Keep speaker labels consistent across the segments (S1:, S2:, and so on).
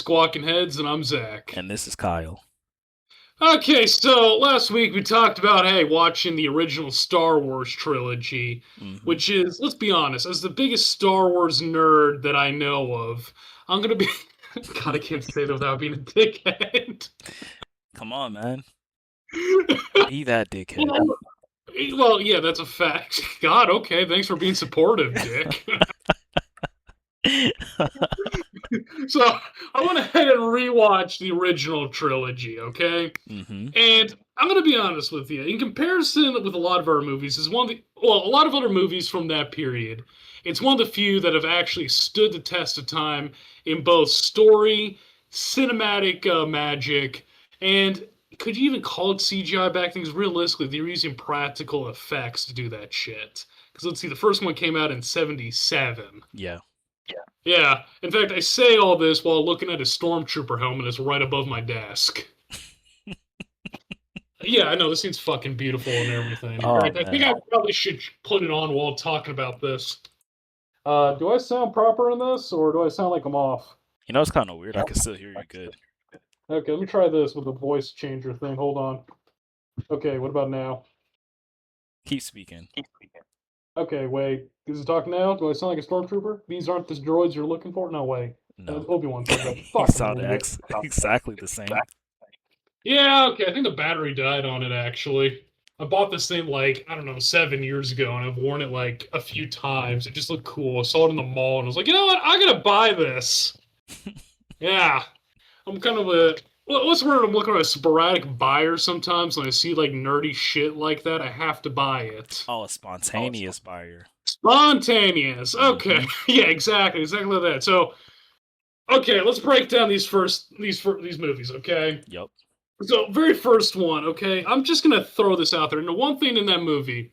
S1: Squawking Heads, and I'm Zach.
S2: And this is Kyle.
S1: Okay, so last week we talked about, hey, watching the original Star Wars trilogy,
S2: Hmm.
S1: which is, let's be honest, as the biggest Star Wars nerd that I know of, I'm gonna be. God, I can't say that without being a dickhead.
S2: Come on, man. Be that dickhead.
S1: well, well, yeah, that's a fact. God, okay, thanks for being supportive, Dick. So I went ahead and rewatched the original trilogy, okay?
S2: Hmm.
S1: And I'm going to be honest with you. In comparison with a lot of our movies, is one of the well, a lot of other movies from that period. It's one of the few that have actually stood the test of time in both story, cinematic magic, and could you even call it CGI back then? Because realistically, they were using practical effects to do that shit. Because let's see, the first one came out in '77.
S2: Yeah.
S1: Yeah. In fact, I say all this while looking at a stormtrooper helmet that's right above my desk. Yeah, I know this scene's fucking beautiful and everything. In
S2: Oh
S1: fact, I think
S2: man.
S1: I probably should put it on while talking about this. Do I sound proper in this, or do I sound like I'm off?
S2: It's kind of weird. I can still hear you good.
S1: Okay, let me try this with the voice changer thing. Hold on. Okay, what about now?
S2: Keep speaking.
S1: Okay, wait. Does it talk now? Do I sound like a stormtrooper? These aren't the droids you're looking for? No way.
S2: No.
S1: Obi-Wan said that.
S2: You
S1: Fucking
S2: sound
S1: idiot.
S2: exactly the same.
S1: Yeah, okay. I think the battery died on it actually. I bought this thing like, I don't know, 7 years ago, and I've worn it like a few times. It just looked cool. I saw it in the mall, and I was like, you know what? I gotta buy this. Yeah. I'm kind of a. What's the word? I'm looking at a sporadic buyer sometimes. When I see like nerdy shit like that, I have to buy it.
S2: Oh, a spontaneous buyer.
S1: Spontaneous. Okay.
S2: Hmm.
S1: Yeah, exactly. Exactly like that. So, okay, let's break down these movies, okay?
S2: Yup.
S1: So, very first one, okay? I'm just going to throw this out there. And the one thing in that movie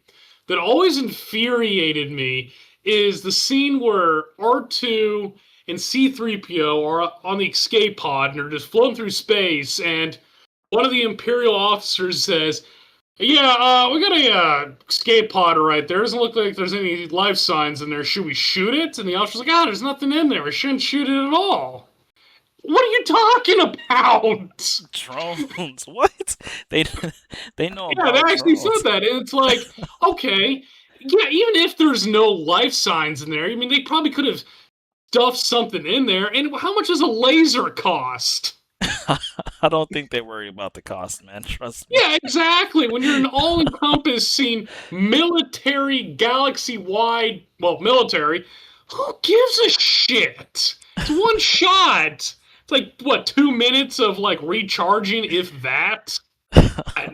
S1: that always infuriated me is the scene where R2 and C3PO are on the escape pod and they're just floating through space. And one of the Imperial officers says, yeah, we got a escape pod right there. Doesn't look like there's any life signs in there. Should we shoot it? And the officer's like, there's nothing in there. We shouldn't shoot it at all. What are you talking about?
S2: Drones. What? They they know
S1: Yeah, they
S2: about
S1: actually said
S2: drones.
S1: that. And it's like, okay, yeah, even if there's no life signs in there, I mean, they probably could have stuffed something in there. And how much does a laser cost?
S2: I don't think they worry about the cost, man. Trust me.
S1: Yeah, exactly. When you're an all encompassing military, galaxy wide, well, military, who gives a shit? It's one shot. It's like, what, 2 minutes of like recharging, if that? I,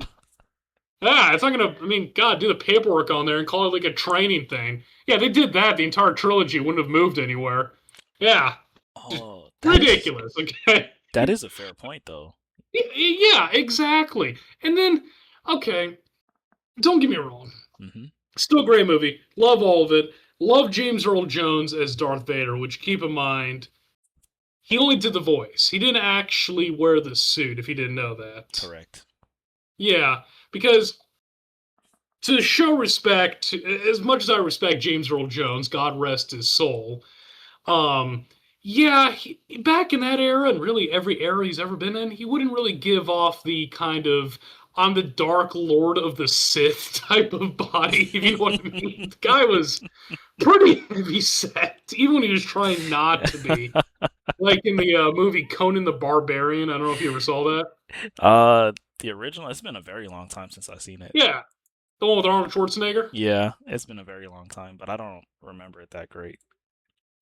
S1: Yeah, it's not gonna. I mean, God, do the paperwork on there and call it like a training thing. Yeah, they did that. The entire trilogy wouldn't have moved anywhere. Yeah, just
S2: Oh,
S1: ridiculous. Okay.
S2: that is a fair point though.
S1: Yeah, exactly. And then, okay, don't get me wrong.
S2: Hmm.
S1: Still a great movie. Love all of it. Love James Earl Jones as Darth Vader, which keep in mind, he only did the voice. He didn't actually wear the suit. If you didn't know that.
S2: Correct.
S1: Yeah, because to show respect, as much as I respect James Earl Jones, God rest his soul. Um, yeah, back in that era, and really every era he's ever been in, he wouldn't really give off the kind of "I'm the Dark Lord of the Sith" type of body, if you know what I mean. The guy was pretty heavy set, even when he was trying not to be. Like in the movie Conan the Barbarian. I don't know if you ever saw that.
S2: uh, the original. It's been a very long time since I've seen it.
S1: Yeah, the one with Arnold Schwarzenegger.
S2: Yeah, it's been a very long time, but I don't remember it that great.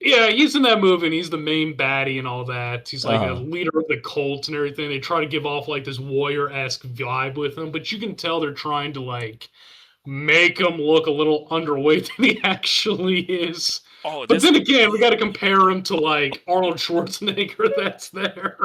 S1: Yeah, he's in that movie and he's the main baddie and all that. He's like a
S2: Uh-huh.
S1: leader of the cult and everything. They try to give off like this warrior-esque vibe with him, but you can tell they're trying to like make him look a little underweight than he actually is.
S2: Oh,
S1: But
S2: this
S1: then again, we got to compare him to like Arnold Schwarzenegger that's there.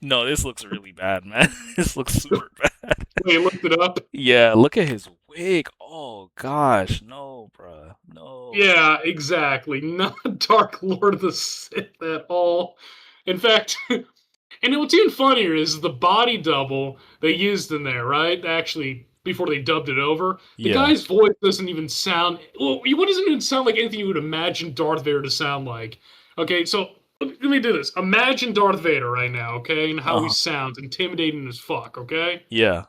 S2: no, this looks really bad, man. This looks super bad.
S1: We looked it up.
S2: Yeah, look at his wig. Oh gosh, no, bruh, no.
S1: Yeah, exactly. Not Dark Lord of the Sith at all. In fact, and what's even funnier is the body double they used in there, right? Actually, before they dubbed it over, the
S2: Yeah.
S1: guy's voice doesn't even sound. Well, what doesn't even sound like anything you would imagine Darth Vader to sound like. Okay, so Let me do this. Imagine Darth Vader right now, okay, and how he
S2: Uh,
S1: sounds intimidating as fuck, okay?
S2: yeah.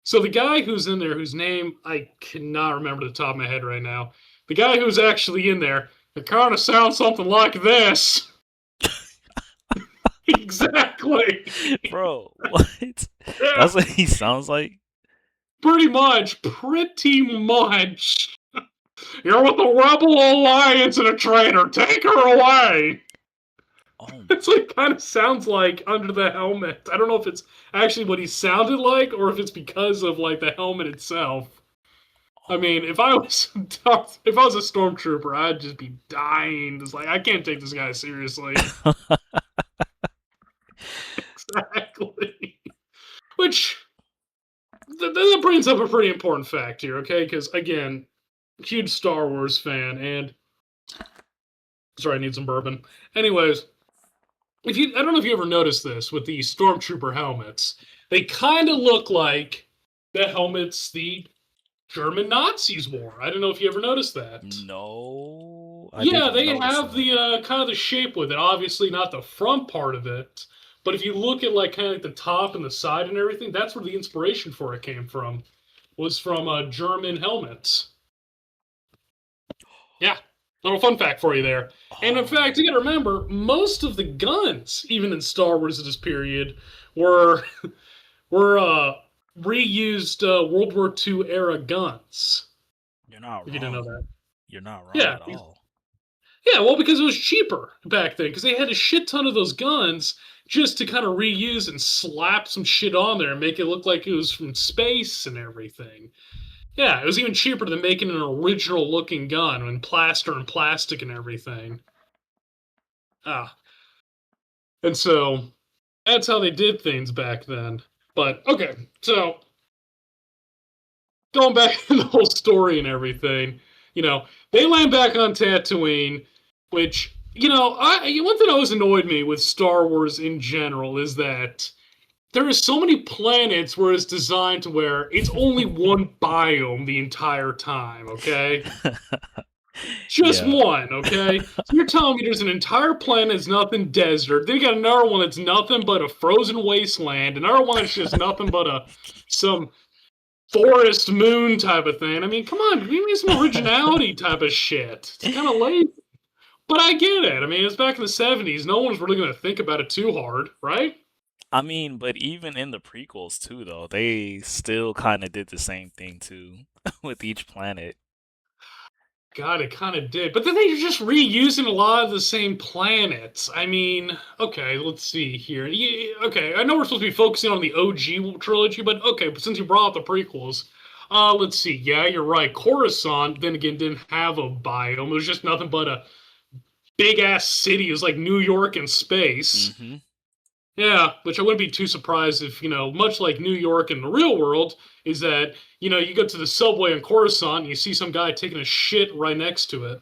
S1: So the guy who's in there, whose name I cannot remember the top of my head right now, the guy who's actually in there, it kind of sounds something like this. Exactly.
S2: Bro, what?
S1: Yeah,
S2: That's what he sounds like?
S1: pretty much. Pretty much. You're with the Rebel Alliance and a traitor. Take her away.
S2: Oh
S1: It's like kind of sounds like under the helmet. I don't know if it's actually what he sounded like or if it's because of like the helmet itself. I mean, if I was if I was a stormtrooper, I'd just be dying. It's like I can't take this guy seriously.
S2: my.
S1: Exactly. Which that brings up a pretty important fact here, okay? Because again, huge Star Wars fan, and sorry, I need some bourbon. Anyways, if you I don't know if you ever noticed this with the stormtrooper helmets, they kind of look like the helmets the German Nazis wore. I don't know if you ever noticed that.
S2: No, I
S1: Yeah,
S2: didn't
S1: they
S2: notice
S1: have
S2: that.
S1: the kind of the shape with it. Obviously, not the front part of it, but if you look at like kind of like the top and the side and everything, that's where the inspiration for it came from. Was from German helmets. Yeah, little fun fact for you there. And in fact, you got to
S2: Oh,
S1: remember, most of the guns, even in Star Wars at this period, were were reused World War II era guns.
S2: you're not
S1: If you didn't know
S2: wrong.
S1: that,
S2: You're not wrong
S1: yeah,
S2: at all.
S1: yeah. Well, because it was cheaper back then, because they had a shit ton of those guns just to kind of reuse and slap some shit on there and make it look like it was from space and everything. Yeah, it was even cheaper than making an original looking gun and plaster and plastic and everything. Ah, and so that's how they did things back then. But okay, so going back to the whole story and everything, they land back on Tatooine, which one thing that always annoyed me with Star Wars in general is that there are so many planets where it's designed to where it's only one biome the entire time. Okay, just
S2: Yeah.
S1: one. Okay, so you're telling me there's an entire planet that's nothing desert, then you got another one that's nothing but a frozen wasteland, another one that's just nothing but some forest moon type of thing. I mean, come on, give me some originality type of shit. It's kind of late, but I get it. I mean, it's back in the 70s. No one's really going to think about it too hard, right?
S2: I mean, but even in the prequels too, though, they still kind of did the same thing too with each planet.
S1: God, it kind of did. But then they're just reusing a lot of the same planets. I mean, okay, let's see here. Yeah, okay, I know we're supposed to be focusing on the OG trilogy, but okay, but since you brought up the prequels, let's see. Yeah, you're right. Coruscant, then again, didn't have a biome. It was just nothing but a big ass city. It was like New York in space.
S2: Hmm.
S1: Yeah, which I wouldn't be too surprised if, much like New York in the real world, is that, you go to the subway in Coruscant and you see some guy taking a shit right next to it.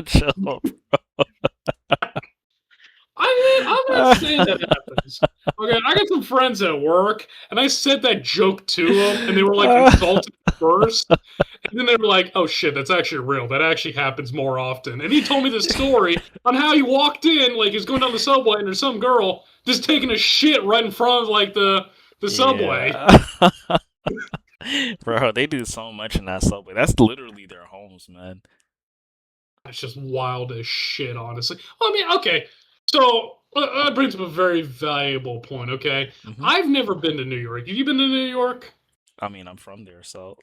S2: Chill, bro.
S1: I mean, I'm not saying that happens. Okay, I got some friends at work, and I said that joke to them, and they were like insulted at first, and then they were like, "Oh shit, that's actually real. That actually happens more often." And he told me this story on how he walked in, like he's going down the subway, and there's some girl just taking a shit right in front of like the subway.
S2: Yeah. Bro, they do so much in that subway. That's literally their homes, man.
S1: That's just wild as shit, honestly. Well, I mean, okay, so that brings up a very valuable point. Okay,
S2: Hmm.
S1: I've never been to New York. Have you been to New York?
S2: I mean, I'm from there, so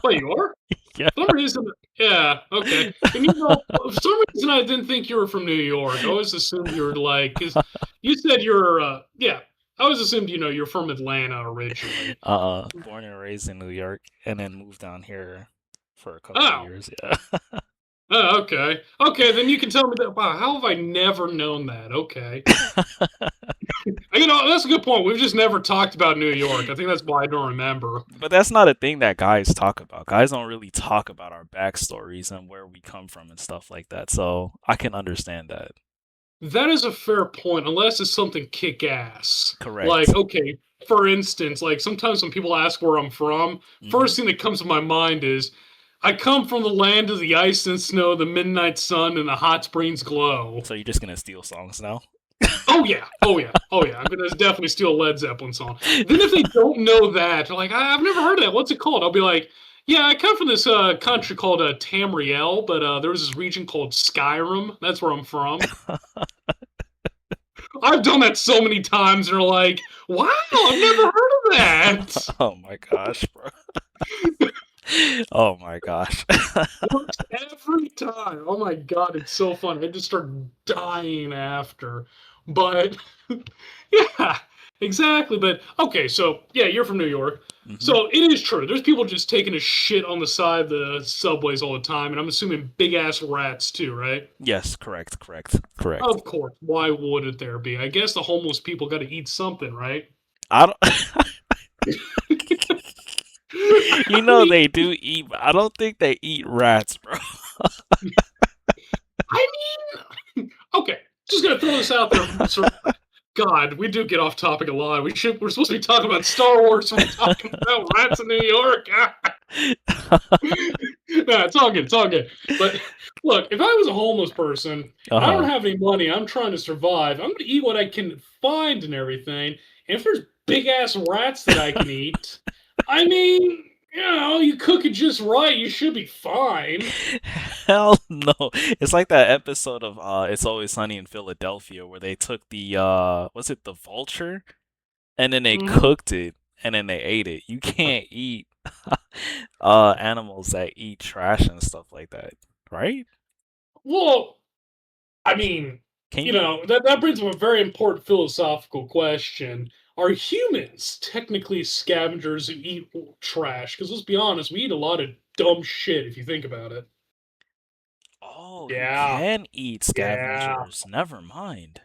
S1: Wait, you are?
S2: yeah.
S1: For some reason, yeah, okay. And for some reason, I didn't think you were from New York. I always assumed you were like, because you said you're, yeah. I always assumed you're from Atlanta originally.
S2: Born and raised in New York, and then moved down here for a couple of
S1: Oh,
S2: years. Yeah.
S1: okay, okay. Then you can tell me that. Wow, how have I never known that? Okay, that's a good point. We've just never talked about New York. I think that's why I don't remember.
S2: But that's not a thing that guys talk about. Guys don't really talk about our backstories and where we come from and stuff like that. So I can understand that.
S1: That is a fair point, unless it's something kick ass. Like,
S2: Correct.
S1: okay, for instance, like sometimes when people ask where I'm from,
S2: Hmm.
S1: first thing that comes to my mind is I come from the land of the ice and snow, the midnight sun, and the hot springs glow.
S2: So you're just gonna steal songs now?
S1: Oh yeah, oh yeah, oh yeah. I'm gonna definitely steal a Led Zeppelin song. Then if they don't know that, they're like, I've never heard of that. What's it called? I'll be like, yeah, I come from this country called Tamriel, but there was this region called Skyrim. That's where I'm from. I've done that so many times, and they're like, wow, I've never heard of that.
S2: Oh my gosh, bro. Oh my gosh.
S1: Works every time. Oh my god, it's so fun. I just start dying after. But yeah, exactly. But okay, so yeah, you're from New York.
S2: Hmm.
S1: So it is true. There's people just taking a shit on the side of the subways all the time, and I'm assuming big ass rats too, right?
S2: Yes, correct, correct, correct.
S1: Of course. Why wouldn't there be? I guess the homeless people got to eat something, right?
S2: I don't.
S1: I
S2: You know
S1: mean,
S2: they do eat. But I don't think they eat rats, bro.
S1: I mean, okay. Just gonna throw this out there. God, we do get off topic a lot. We're supposed to be talking about Star Wars. We're talking about rats in New York. No, it's all good. It's all good. But look, if I was a homeless person and I don't
S2: Uh-huh.
S1: have any money, I'm trying to survive. I'm going to eat what I can find and everything. And if there's big ass rats that I can eat, I mean, you cook it just right, you should be fine.
S2: Hell no. It's like that episode of It's Always Sunny in Philadelphia where they took the was it the vulture? And then they
S1: Mhm.
S2: cooked it and then they ate it. You can't eat animals that eat trash and stuff like that, right?
S1: Well, I mean,
S2: Can you?
S1: that brings up a very important philosophical question. Are humans technically scavengers who eat trash? Because let's be honest, we eat a lot of dumb shit if you think about it.
S2: Oh, you
S1: Yeah,
S2: can eat
S1: yeah,
S2: scavengers. Never mind.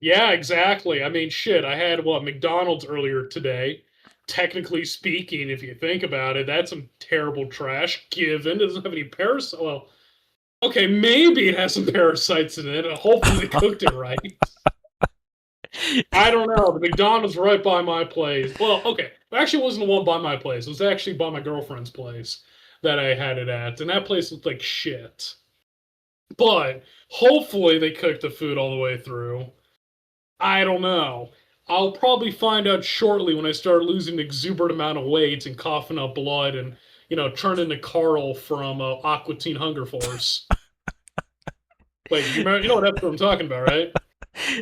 S1: yeah, exactly. I mean, shit, I had what McDonald's earlier today. Technically speaking, if you think about it, that's some terrible trash. Given it doesn't have any parasites. Well, okay, maybe it has some parasites in it. Hopefully, they cooked it right. I don't know. The McDonald's right by my place. Well, okay. Actually, it wasn't the one by my place. It was actually by my girlfriend's place that I had it at. And that place looked like shit. But hopefully they cooked the food all the way through. I don't know. I'll probably find out shortly when I start losing an exuberant amount of weight and coughing up blood and, turn into Carl from Aqua Teen Hunger Force. Wait, you know what episode I'm talking about, right?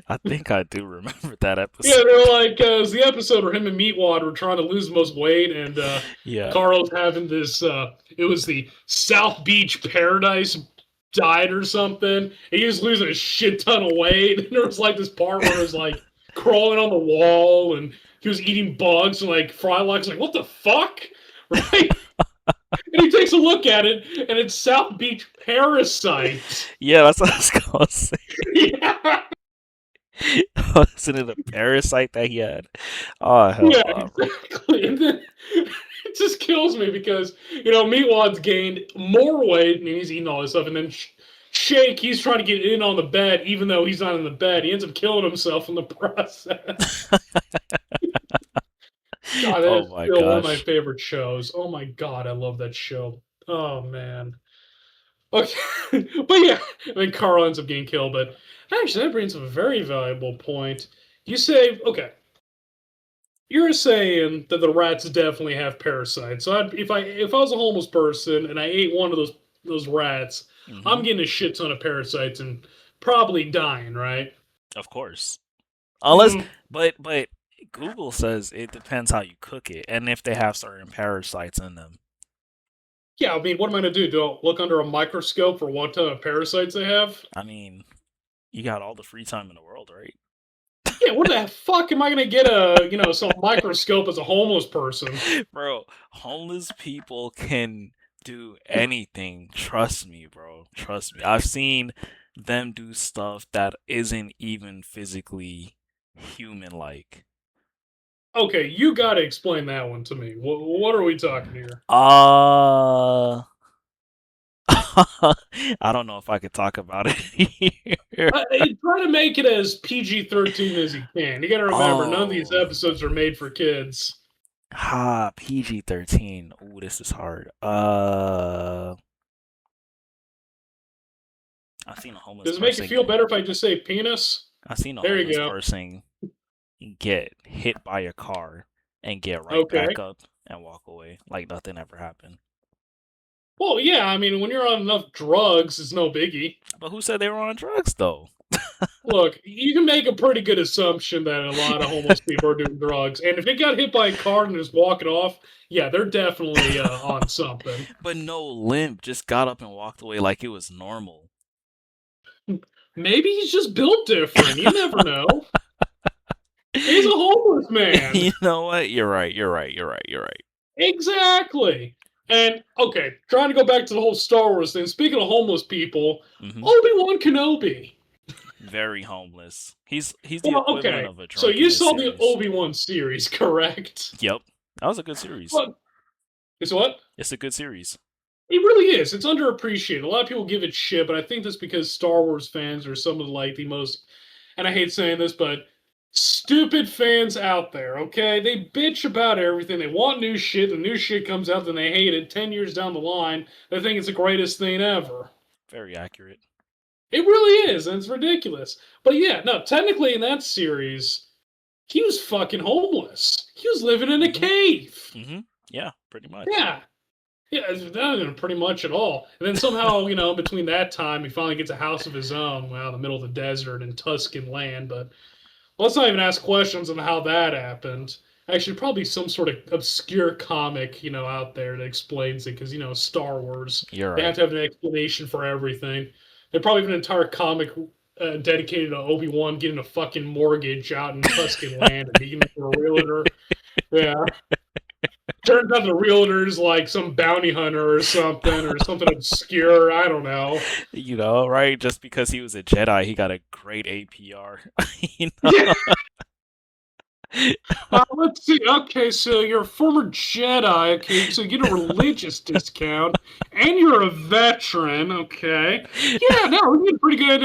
S2: I think I do remember that
S1: Yeah,
S2: episode.
S1: they're like it was the episode where him and Meatwad were trying to lose the most weight, and
S2: Yeah.
S1: Carl's having this. It was the South Beach Paradise diet or something. And he was losing a shit ton of weight, and there was like this part where it was like crawling on the wall, and he was eating bugs, and like Frylock's like, "What the fuck?" Right? And he takes a look at it, and it's South Beach Parasite.
S2: Yeah, that's what I was gonna say.
S1: Yeah.
S2: Wasn't it a parasite that he had? Oh hell
S1: Yeah,
S2: no, bro.
S1: exactly. And then it just kills me because Meatwad's gained more weight and he's eating all this stuff, and then Shake, he's trying to get in on the bed, even though he's not in the bed. He ends up killing himself in the process. God, that
S2: Oh
S1: is
S2: my
S1: still one of my
S2: gosh.
S1: favorite shows. Oh my god, I love that show. Oh man. Okay, but yeah, I mean Carl ends up getting killed, but actually that brings up a very valuable point. You say, okay, you're saying that the rats definitely have parasites. So if I was a homeless person and I ate one of those rats, I'm
S2: Hmm.
S1: getting a shit ton of parasites and probably dying, right?
S2: Of course. Unless,
S1: Mm,
S2: but Google says it depends how you cook it and if they have certain parasites in them.
S1: yeah, I mean, what am I gonna do? Do I look under a microscope for what type of parasites they have?
S2: I mean, you got all the free time in the world, right?
S1: Yeah, what the fuck am I gonna get some microscope as a homeless person?
S2: Bro, homeless people can do anything. Trust me, bro. Trust me. I've seen them do stuff that isn't even physically human like.
S1: Okay, you gotta explain that one to me. What are we talking here?
S2: I don't know if I could talk about it here.
S1: Try to make it as PG-13 as you can. You got to remember, none of these
S2: Oh,
S1: episodes are made for kids.
S2: PG-13. Ooh, this is hard. I seen a homeless
S1: Does it make you
S2: person.
S1: feel better if I just say penis?
S2: I seen a
S1: There you
S2: homeless
S1: go.
S2: person get hit by a car and get right back
S1: Okay.
S2: up and walk away like nothing ever happened.
S1: Well, yeah, I mean, when you're on enough drugs, it's no biggie.
S2: But who said they were on drugs though?
S1: Look, you can make a pretty good assumption that a lot of homeless people are doing drugs, and if they got hit by a car and just walking off, yeah, they're definitely on something.
S2: But no limp, just got up and walked away like it was normal.
S1: Maybe he's just built different. You never know. He's a homeless man.
S2: You know what? You're right. You're right. You're right. You're right.
S1: Exactly. And okay, trying to go back to the whole Star Wars thing. Speaking of homeless people,
S2: Hmm.
S1: Obi-Wan Kenobi.
S2: Very homeless. He's the
S1: Well,
S2: equivalent
S1: okay.
S2: of a
S1: So
S2: drunk in
S1: you
S2: this
S1: saw the
S2: series.
S1: Obi-Wan series, correct?
S2: Yep. That was a good series.
S1: Well, it's what?
S2: It's a good series.
S1: It really is. It's underappreciated. A lot of people give it shit, but I think that's because Star Wars fans are some of like the most, and I hate saying this, but stupid fans out there. Okay, they bitch about everything. They want new shit. The new shit comes out, then they hate it. 10 years down the line, they think it's the greatest thing ever.
S2: Very accurate.
S1: It really is, and it's ridiculous. But yeah, no, technically in that series, he was fucking homeless. He was living in a
S2: Hmm.
S1: cave.
S2: Hmm. Yeah, pretty much.
S1: Yeah. Yeah, that isn't pretty much at all. And then somehow, between that time, he finally gets a house of his own out in the middle of the desert in Tuscan land. But let's not even ask questions on how that happened. Actually, probably some sort of obscure comic, out there that explains it, because, Star Wars.
S2: You're
S1: They have
S2: right.
S1: to have an explanation for everything. They probably have an entire comic dedicated to Obi-Wan getting a fucking mortgage out in Tuscan land and being a realtor. Yeah. Turns out the realtor's like some bounty hunter or something obscure. I don't know.
S2: Right? Just because he was a Jedi, he got a great APR. you
S1: Yeah.
S2: know?
S1: Let's see. Okay, so you're a former Jedi. Okay, so you get a religious discount, and you're a veteran. Okay. Yeah, no, we get pretty good,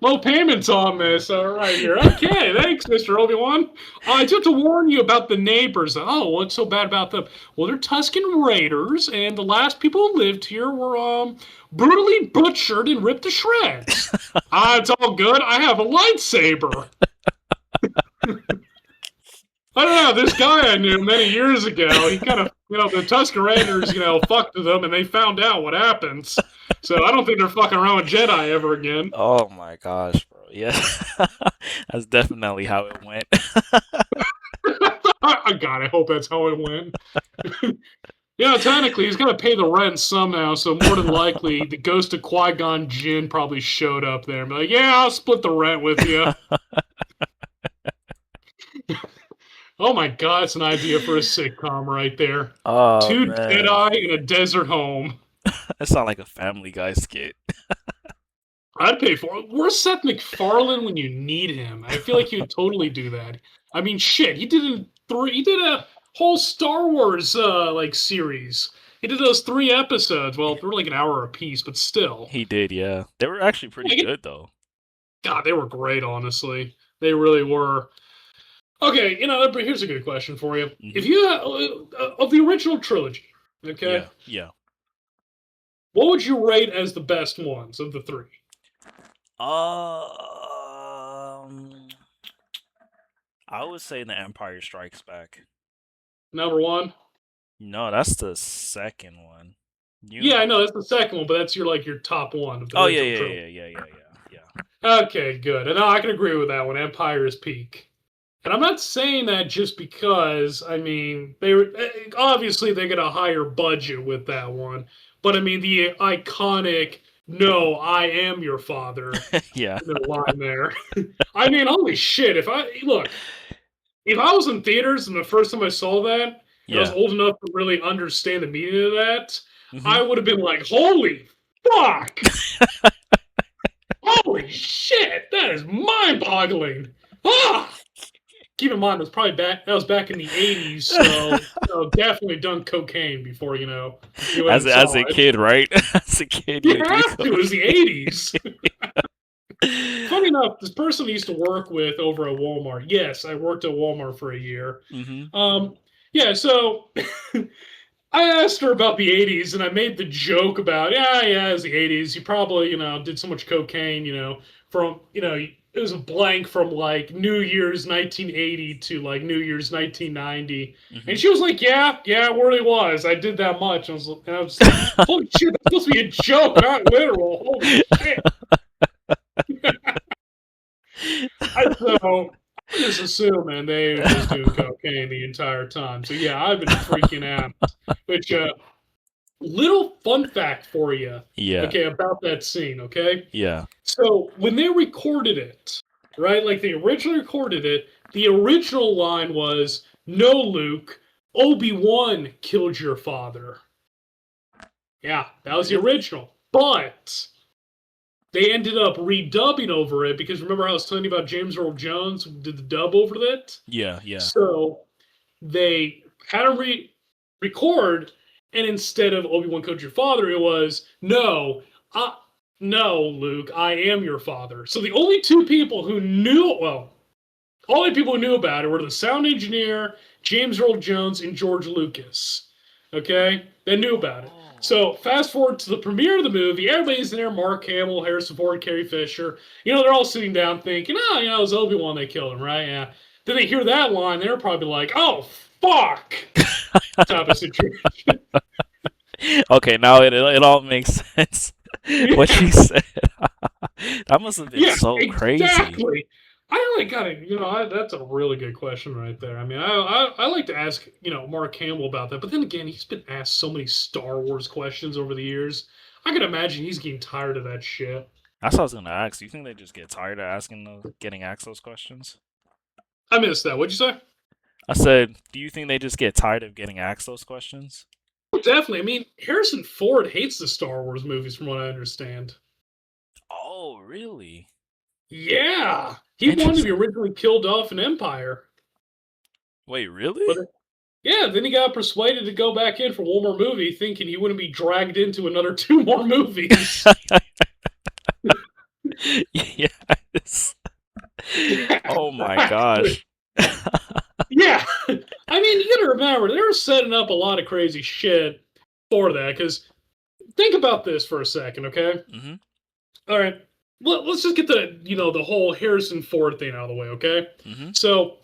S1: low payments on this. All right, here. Okay, thanks, Mr. Obi-Wan. I just have to warn you about the neighbors. Oh, what's so bad about them? Well, they're Tuscan Raiders, and the last people who lived here were brutally butchered and ripped to shreds. It's all good. I have a lightsaber. I don't know. This guy I knew many years ago, he kind of, the Tusken Raiders, fucked with them, and they found out what happens. So I don't think they're fucking around with Jedi ever again.
S2: Oh my gosh, bro. Yeah. That's definitely how it went.
S1: God, I hope that's how it went. Technically, he's got to pay the rent somehow, so more than likely, the ghost of Qui-Gon Jinn probably showed up there and be like, yeah, I'll split the rent with you. Oh my God, it's an idea for a sitcom right there.
S2: Oh
S1: Two
S2: man.
S1: Jedi in a desert home.
S2: That sounds like a Family Guy skit.
S1: I'd pay for it. Where's Seth MacFarlane when you need him? I feel like he would totally do that. I mean, shit, he did a whole Star Wars like series. He did those 3 episodes. Well, they were like an hour apiece, but still.
S2: He did, yeah. They were actually pretty
S1: Like,
S2: good though.
S1: God, they were great. Honestly, they really were. Okay, but here's a good question for you.
S2: Hmm.
S1: If you of the original trilogy, okay,
S2: Yeah, yeah.
S1: what would you rate as the best ones of the three?
S2: Um, I would say The Empire Strikes Back.
S1: Number one.
S2: No, that's the second one.
S1: Yeah,
S2: You?
S1: I know that's the second one, but that's your top one of the
S2: Oh yeah,
S1: original
S2: yeah,
S1: trilogy.
S2: yeah, yeah, yeah, yeah, yeah.
S1: Okay, good. And I can agree with that one. Empire is peak. And I'm not saying that just because, I mean, obviously they get a higher budget with that one. But I mean, the iconic, no, I am your father,
S2: Yeah,
S1: line there. I mean, holy shit. If I was in theaters and the first time I saw that, and I was
S2: yeah.
S1: old enough to really understand the meaning of that,
S2: Hmm.
S1: I would have been like, holy fuck! Holy shit! That is mind-boggling! Ah! Keep in mind, that was back in the '80s, so definitely done cocaine before you went
S2: As
S1: and
S2: a, as
S1: saw
S2: a
S1: it.
S2: kid, right? As a kid,
S1: You
S2: you do
S1: have to. It was the
S2: cocaine.
S1: '80s. Funny enough, this person I used to work with over at Walmart. Yes, I worked at Walmart for a year.
S2: Hmm.
S1: Um, Yeah, so I asked her about the 80s and I made the joke about, yeah, it was the 80s. You probably, did so much cocaine, from, it was a blank from like New Year's 1980 to like New Year's 1990. And
S2: Hmm.
S1: she was like, yeah, it really was. I did that much. And I was just like, holy shit, that's supposed to be a joke, not literal. Holy shit. I'm just assuming they were just doing cocaine the entire time. So yeah, I've been freaking out. Which little fun fact for you,
S2: Yeah,
S1: okay, about that scene, okay?
S2: yeah.
S1: So when they recorded it, right, like they originally recorded it, the original line was, "No, Luke, Obi-Wan killed your father." Yeah, that was the
S2: Really?
S1: original. But they ended up redubbing over it because remember I was telling you about James Earl Jones who did the dub over it?
S2: Yeah, yeah.
S1: So they had him record, and instead of Obi-Wan killed your father, it was no, Luke, I am your father. So the only two people who knew, well, only people who knew about it were the sound engineer, James Earl Jones, and George Lucas. Okay, they knew about it.
S2: Oh.
S1: So fast forward to the premiere of the movie, everybody's in there: Mark Hamill, Harrison Ford, Carrie Fisher. They're all sitting down thinking, oh, it was Obi-Wan they killed him, right? Yeah. Then they hear that line, they're probably like, oh fuck, type of situation.
S2: Okay, now it all makes sense. What
S1: Yeah,
S2: she said. That must have been
S1: yeah,
S2: so crazy.
S1: exactly. I like got to, that's a really good question right there. I mean, I like to ask, Mark Hamill about that, but then again, he's been asked so many Star Wars questions over the years. I can imagine he's getting tired of that shit.
S2: That's what I was gonna ask. Do you think they just get tired of getting asked those questions?
S1: I missed that. What'd you say?
S2: I said, do you think they just get tired of getting asked those questions?
S1: Oh, definitely. I mean, Harrison Ford hates the Star Wars movies, from what I understand.
S2: Oh, really?
S1: Yeah, he wanted to be
S2: Interesting.
S1: originally killed off in Empire,
S2: Wait,
S1: but
S2: really?
S1: yeah, then he got persuaded to go back in for one more movie, thinking he wouldn't be dragged into another two more movies.
S2: Yes.
S1: Yeah,
S2: Oh my
S1: exactly.
S2: gosh.
S1: Yeah, I mean, you gotta remember they were setting up a lot of crazy shit for that. Because think about this for a second, okay?
S2: Hmm.
S1: All right, let's just get the whole Harrison Ford thing out of the way, okay?
S2: Hmm.
S1: So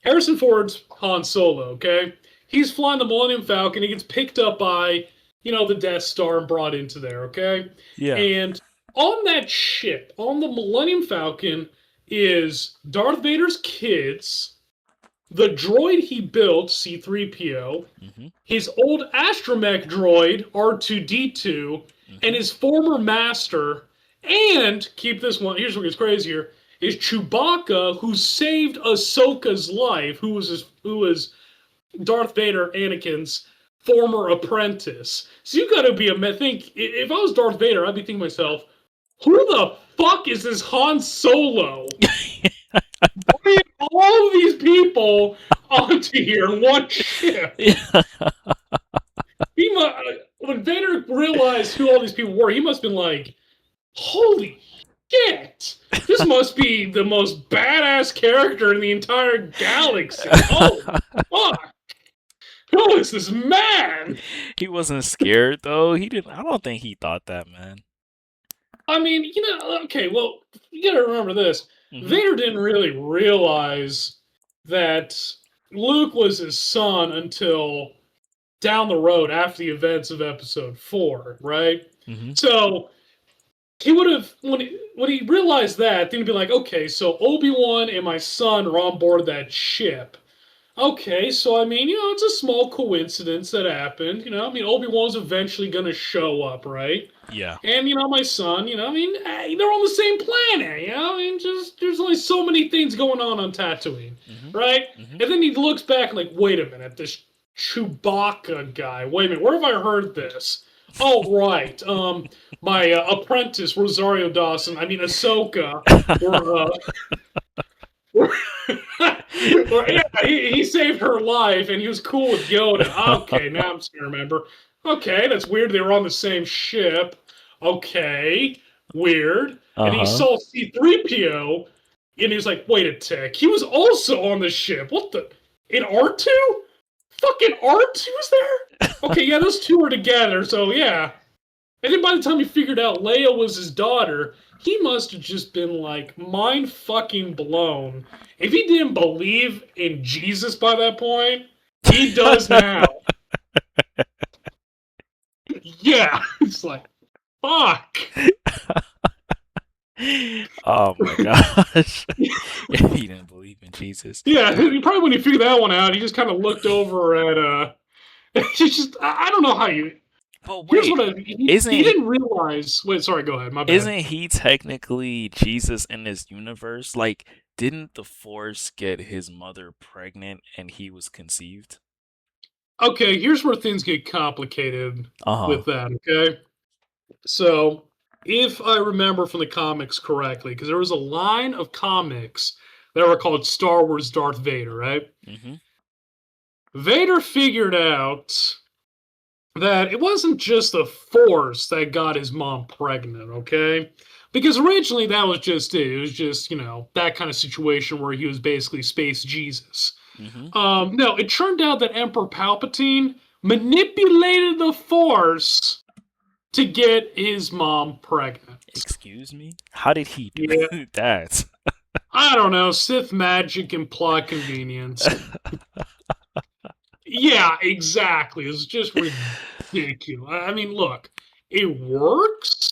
S1: Harrison Ford's Han Solo, okay? He's flying the Millennium Falcon. He gets picked up by the Death Star and brought into there, okay?
S2: Yeah.
S1: And on that ship, on the Millennium Falcon, is Darth Vader's kids, the droid he built, C3PO,
S2: Hmm.
S1: his old astromech droid, R2D2, and
S2: Hmm.
S1: his former master, and keep this one, here's what gets crazier, is Chewbacca, who saved Ahsoka's life, who was Darth Vader, Anakin's former apprentice. So you gotta be think, if I was Darth Vader, I'd be thinking to myself, who the fuck is this Han Solo? Bring all of these people onto here in one ship.
S2: Yeah.
S1: When Vader realized who all these people were, he must have been like, "Holy shit! This must be the most badass character in the entire galaxy." Oh fuck! Who is this man?
S2: He wasn't scared though. He didn't. I don't think he thought that, man.
S1: I mean, okay, well, you gotta remember this.
S2: Hmm.
S1: Vader didn't really realize that Luke was his son until down the road after the events of episode 4, right?
S2: Hmm.
S1: So he would have when he realized that, then he'd be like, okay, so Obi-Wan and my son are on board that ship. Okay, so I mean, it's a small coincidence that happened. I mean, Obi-Wan's eventually gonna show up, right?
S2: Yeah.
S1: And my son, I mean, they're on the same planet. I mean, just there's only so many things going on Tatooine,
S2: Hmm.
S1: right?
S2: Hmm.
S1: And then he looks back and like, wait a minute, this Chewbacca guy. Wait a minute, where have I heard this? Oh right, my apprentice Rosario Dawson. I mean Ahsoka. Were, were, yeah, he saved her life, and he was cool with Yoda. Okay, now I'm starting to remember. Okay, that's weird. They were on the same ship. Okay, weird.
S2: Uh
S1: And he
S2: huh.
S1: saw C3PO, and he was like, wait a tick. He was also on the ship. What the? In R2? Fucking R2 was there? Okay, yeah, those two were together, so yeah. And then by the time he figured out Leia was his daughter, he must have just been like mind fucking blown. If he didn't believe in Jesus by that point, he does now. Yeah, it's like, fuck.
S2: Oh my gosh. If he didn't believe in Jesus.
S1: Yeah, he probably when he figured that one out, he just kind of looked over at He's just I don't know how you.
S2: But
S1: Here's
S2: wait,
S1: what he
S2: isn't
S1: didn't realize. Wait, sorry, go ahead. My bad.
S2: isn't he technically Jesus in this universe? Like, didn't the Force get his mother pregnant and he was conceived?
S1: Okay, here's where things get complicated
S2: Uh-huh.
S1: with that. Okay, so if I remember from the comics correctly, because there was a line of comics that were called Star Wars Darth Vader, right?
S2: Mm-hmm.
S1: Vader figured out that it wasn't just the Force that got his mom pregnant, okay? Because originally that was just it. It was just, that kind of situation where he was basically Space Jesus.
S2: Mm-hmm.
S1: No, it turned out that Emperor Palpatine manipulated the Force to get his mom pregnant.
S2: Excuse me? How did he do
S1: Yeah,
S2: that?
S1: I don't know, Sith magic and plot convenience. Yeah, exactly. It's just ridiculous. I mean, look, it works.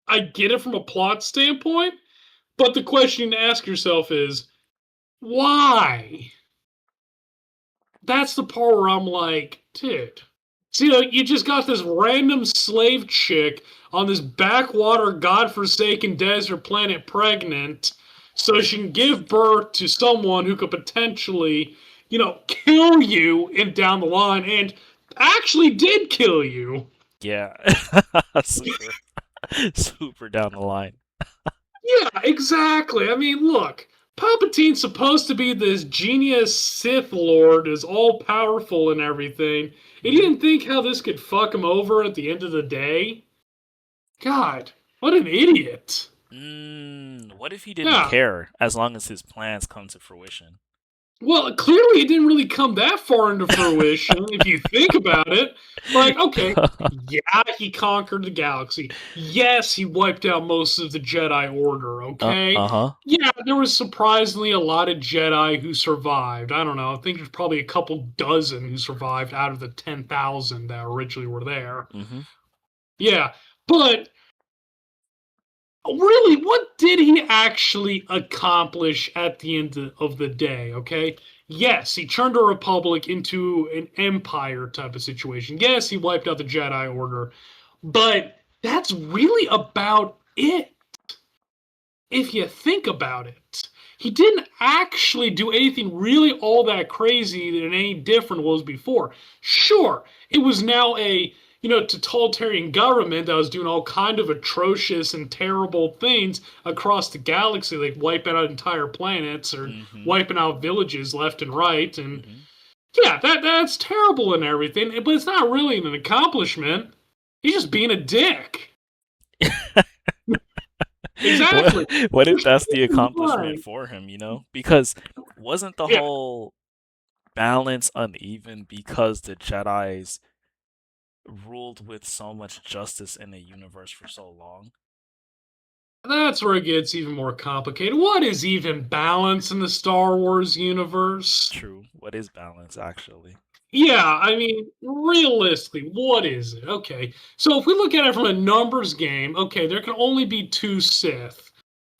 S1: I get it from a plot standpoint, but the question to ask yourself is why? That's the part where I'm like, dude. So, you just got this random slave chick on this backwater, godforsaken desert planet pregnant so she can give birth to someone who could potentially, kill you and down the line and actually did kill you.
S2: Yeah. Super, super down the line.
S1: Yeah, exactly. I mean, look, Palpatine's supposed to be this genius Sith Lord, is all powerful and everything. And you
S2: Mm-hmm.
S1: didn't think how this could fuck him over at the end of the day? God, what an idiot.
S2: What if he didn't
S1: Yeah.
S2: care as long as his plans come to fruition?
S1: Well, clearly it didn't really come that far into fruition if you think about it. Like, okay, yeah, he conquered the galaxy. Yes, he wiped out most of the Jedi Order, okay?
S2: Uh-huh.
S1: Yeah, there was surprisingly a lot of Jedi who survived. I don't know. I think there's probably a couple dozen who survived out of the 10,000 that originally were there.
S2: Mm-hmm.
S1: Yeah, but really, what did he actually accomplish at the end of the day? Okay. Yes, he turned a republic into an empire type of situation. Yes, he wiped out the Jedi Order, but that's really about it if you think about it. He didn't actually do anything really all that crazy and any different was before. Sure, it was now a totalitarian government that was doing all kind of atrocious and terrible things across the galaxy, like wiping out entire planets or
S2: Mm-hmm.
S1: wiping out villages left and right. And
S2: Mm-hmm.
S1: yeah, that's terrible and everything, but it's not really an accomplishment. He's just being a dick. Exactly.
S2: What if that's the accomplishment
S1: Fine.
S2: for him, you know? Because wasn't the
S1: Yeah,
S2: whole balance uneven because the Jedi's ruled with so much justice in the universe for so long?
S1: that's where it gets even more complicated. What is even balance in the Star Wars universe?
S2: True. What is balance actually?
S1: Yeah, I mean, realistically, what is it? Okay, so if we look at it from a numbers game, okay, there can only be two Sith,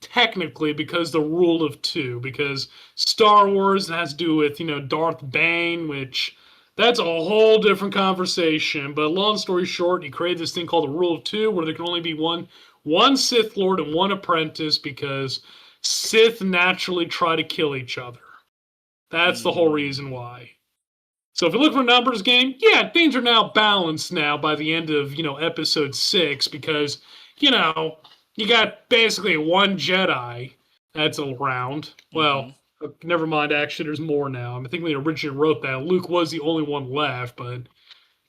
S1: technically, because the rule of two, because Star Wars has to do with, Darth Bane, which that's a whole different conversation. But long story short, he created this thing called the rule of two, where there can only be one Sith Lord and one apprentice, because Sith naturally try to kill each other. That's the whole reason
S2: Mm,
S1: why. So if you look for a numbers game, yeah, things are now balanced now by the end of, episode 6 because, you know, you got basically one Jedi that's around.
S2: mm-hmm.
S1: Well, never mind, actually, there's more now. I think they originally wrote that. Luke was the only one left, but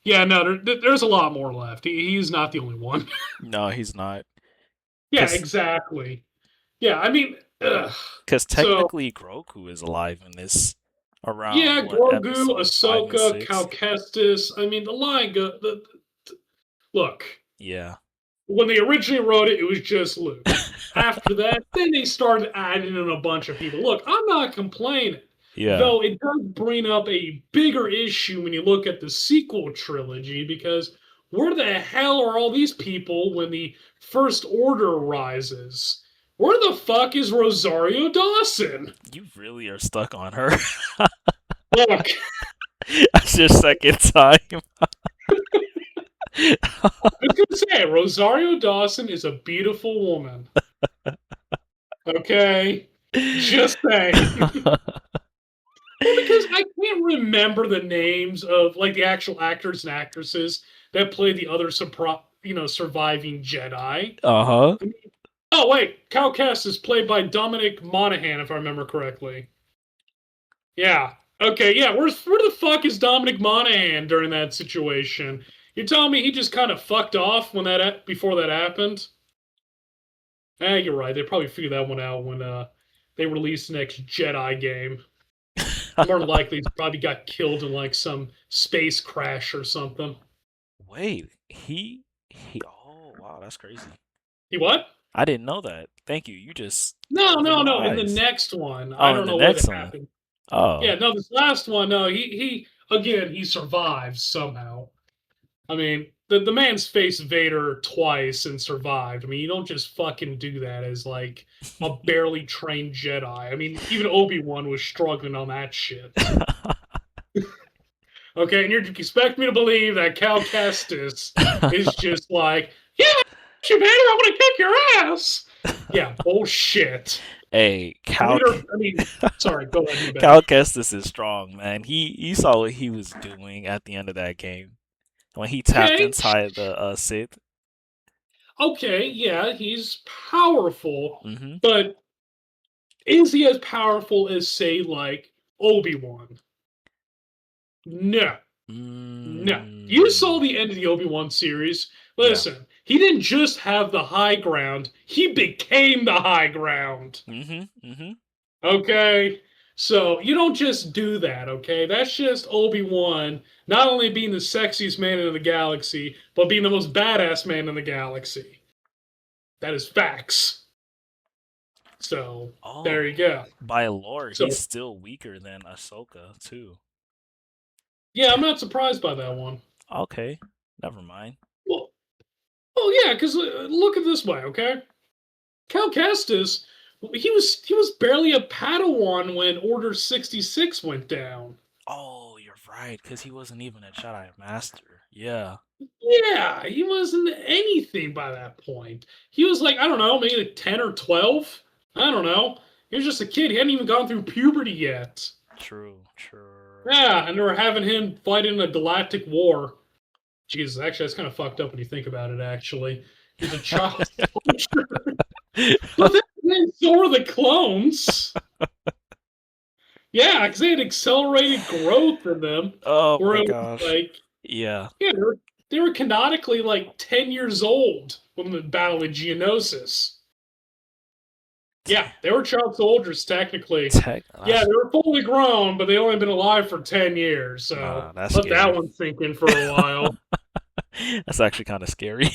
S1: yeah, no, there's a lot more left. He's not the only one.
S2: No, he's not.
S1: Yeah,
S2: Cause,
S1: exactly. Yeah, I mean, ugh.
S2: cause
S1: So,
S2: technically Grogu is alive in this. around
S1: Yeah,
S2: what
S1: Grogu,
S2: episode 5 and 6?
S1: Ahsoka, Cal Kestis. I mean, the line go. Look,
S2: Yeah.
S1: when they originally wrote it, it was just Luke. After that, then they started adding in a bunch of people. Look, I'm not complaining.
S2: Yeah.
S1: Though it does bring up a bigger issue when you look at the sequel trilogy, because where the hell are all these people when the First Order rises? Where the fuck is Rosario Dawson?
S2: You really are stuck on her.
S1: Look,
S2: That's your second time.
S1: I was gonna say Rosario Dawson is a beautiful woman. Okay, just saying. Well, because I can't remember the names of like the actual actors and actresses that play the other surviving Jedi.
S2: Uh-huh.
S1: Oh wait, Cal Kestis is played by Dominic Monaghan, if I remember correctly. Yeah. Okay. Yeah. Where the fuck is Dominic Monaghan during that situation? You're telling me he just kind of fucked off when before that happened? You're right. They probably figured that one out when they released the next Jedi game. More than likely, he's probably got killed in like some space crash or something.
S2: Wait, he oh wow, that's crazy.
S1: He what?
S2: I didn't know that. Thank you. You just
S1: No,
S2: opened
S1: no,
S2: my
S1: no. In the
S2: eyes.
S1: next one, I
S2: Oh, in
S1: don't
S2: the
S1: know what
S2: next one.
S1: happened.
S2: Oh.
S1: Yeah, no, this last one, no, he again he survives somehow. I mean, the man's faced Vader twice and survived. I mean, you don't just fucking do that as like a barely trained Jedi. I mean, even Obi-Wan was struggling on that shit. Okay, and you expect me to believe that Cal Kestis is just like, yeah, you Vader, I want to kick your ass. Yeah, bullshit.
S2: Hey,
S1: Vader, I mean, sorry, go ahead, you bet.
S2: Cal Kestis is strong, man. He saw what he was doing at the end of that game when he tapped
S1: Okay,
S2: inside the Sith.
S1: okay, yeah, he's powerful,
S2: Mm-hmm.
S1: but is he as powerful as, say, like Obi-Wan? No. No. You saw
S2: Mm,
S1: the end of the Obi-Wan series.
S2: yeah.
S1: Listen, he didn't just have the high ground, he became the high ground.
S2: Mm-hmm. Mm-hmm.
S1: Okay? So you don't just do that, okay? That's just Obi-Wan not only being the sexiest man in the galaxy, but being the most badass man in the galaxy. That is facts. So there you
S2: Oh,
S1: go.
S2: by lore, he's
S1: So
S2: still weaker than Ahsoka too.
S1: yeah, I'm not surprised by that one.
S2: Okay, never mind.
S1: Well, yeah, because look at it this way, okay? Cal Kestis, he was barely a Padawan when Order 66 went down.
S2: Oh, you're right, because he wasn't even a Jedi Master. Yeah.
S1: Yeah, he wasn't anything by that point. He was like, I don't know, maybe like 10 or 12. I don't know. He was just a kid. He hadn't even gone through puberty yet.
S2: True. True.
S1: Yeah, and they were having him fight in a galactic war. Jesus, actually, that's kind of fucked up when you think about it, actually. He was a child soldier. But then so were the clones. Yeah, because they had accelerated growth in them,
S2: Oh
S1: where
S2: my
S1: it was
S2: gosh.
S1: like,
S2: Yeah.
S1: yeah, they were canonically like 10 years old when the Battle of Geonosis. Yeah, they were child soldiers, technically.
S2: Tech.
S1: Yeah, they were fully grown, but they only been alive for 10 years, so
S2: Nah, that's
S1: let that
S2: scary.
S1: one sink in for a while.
S2: That's actually kind of scary.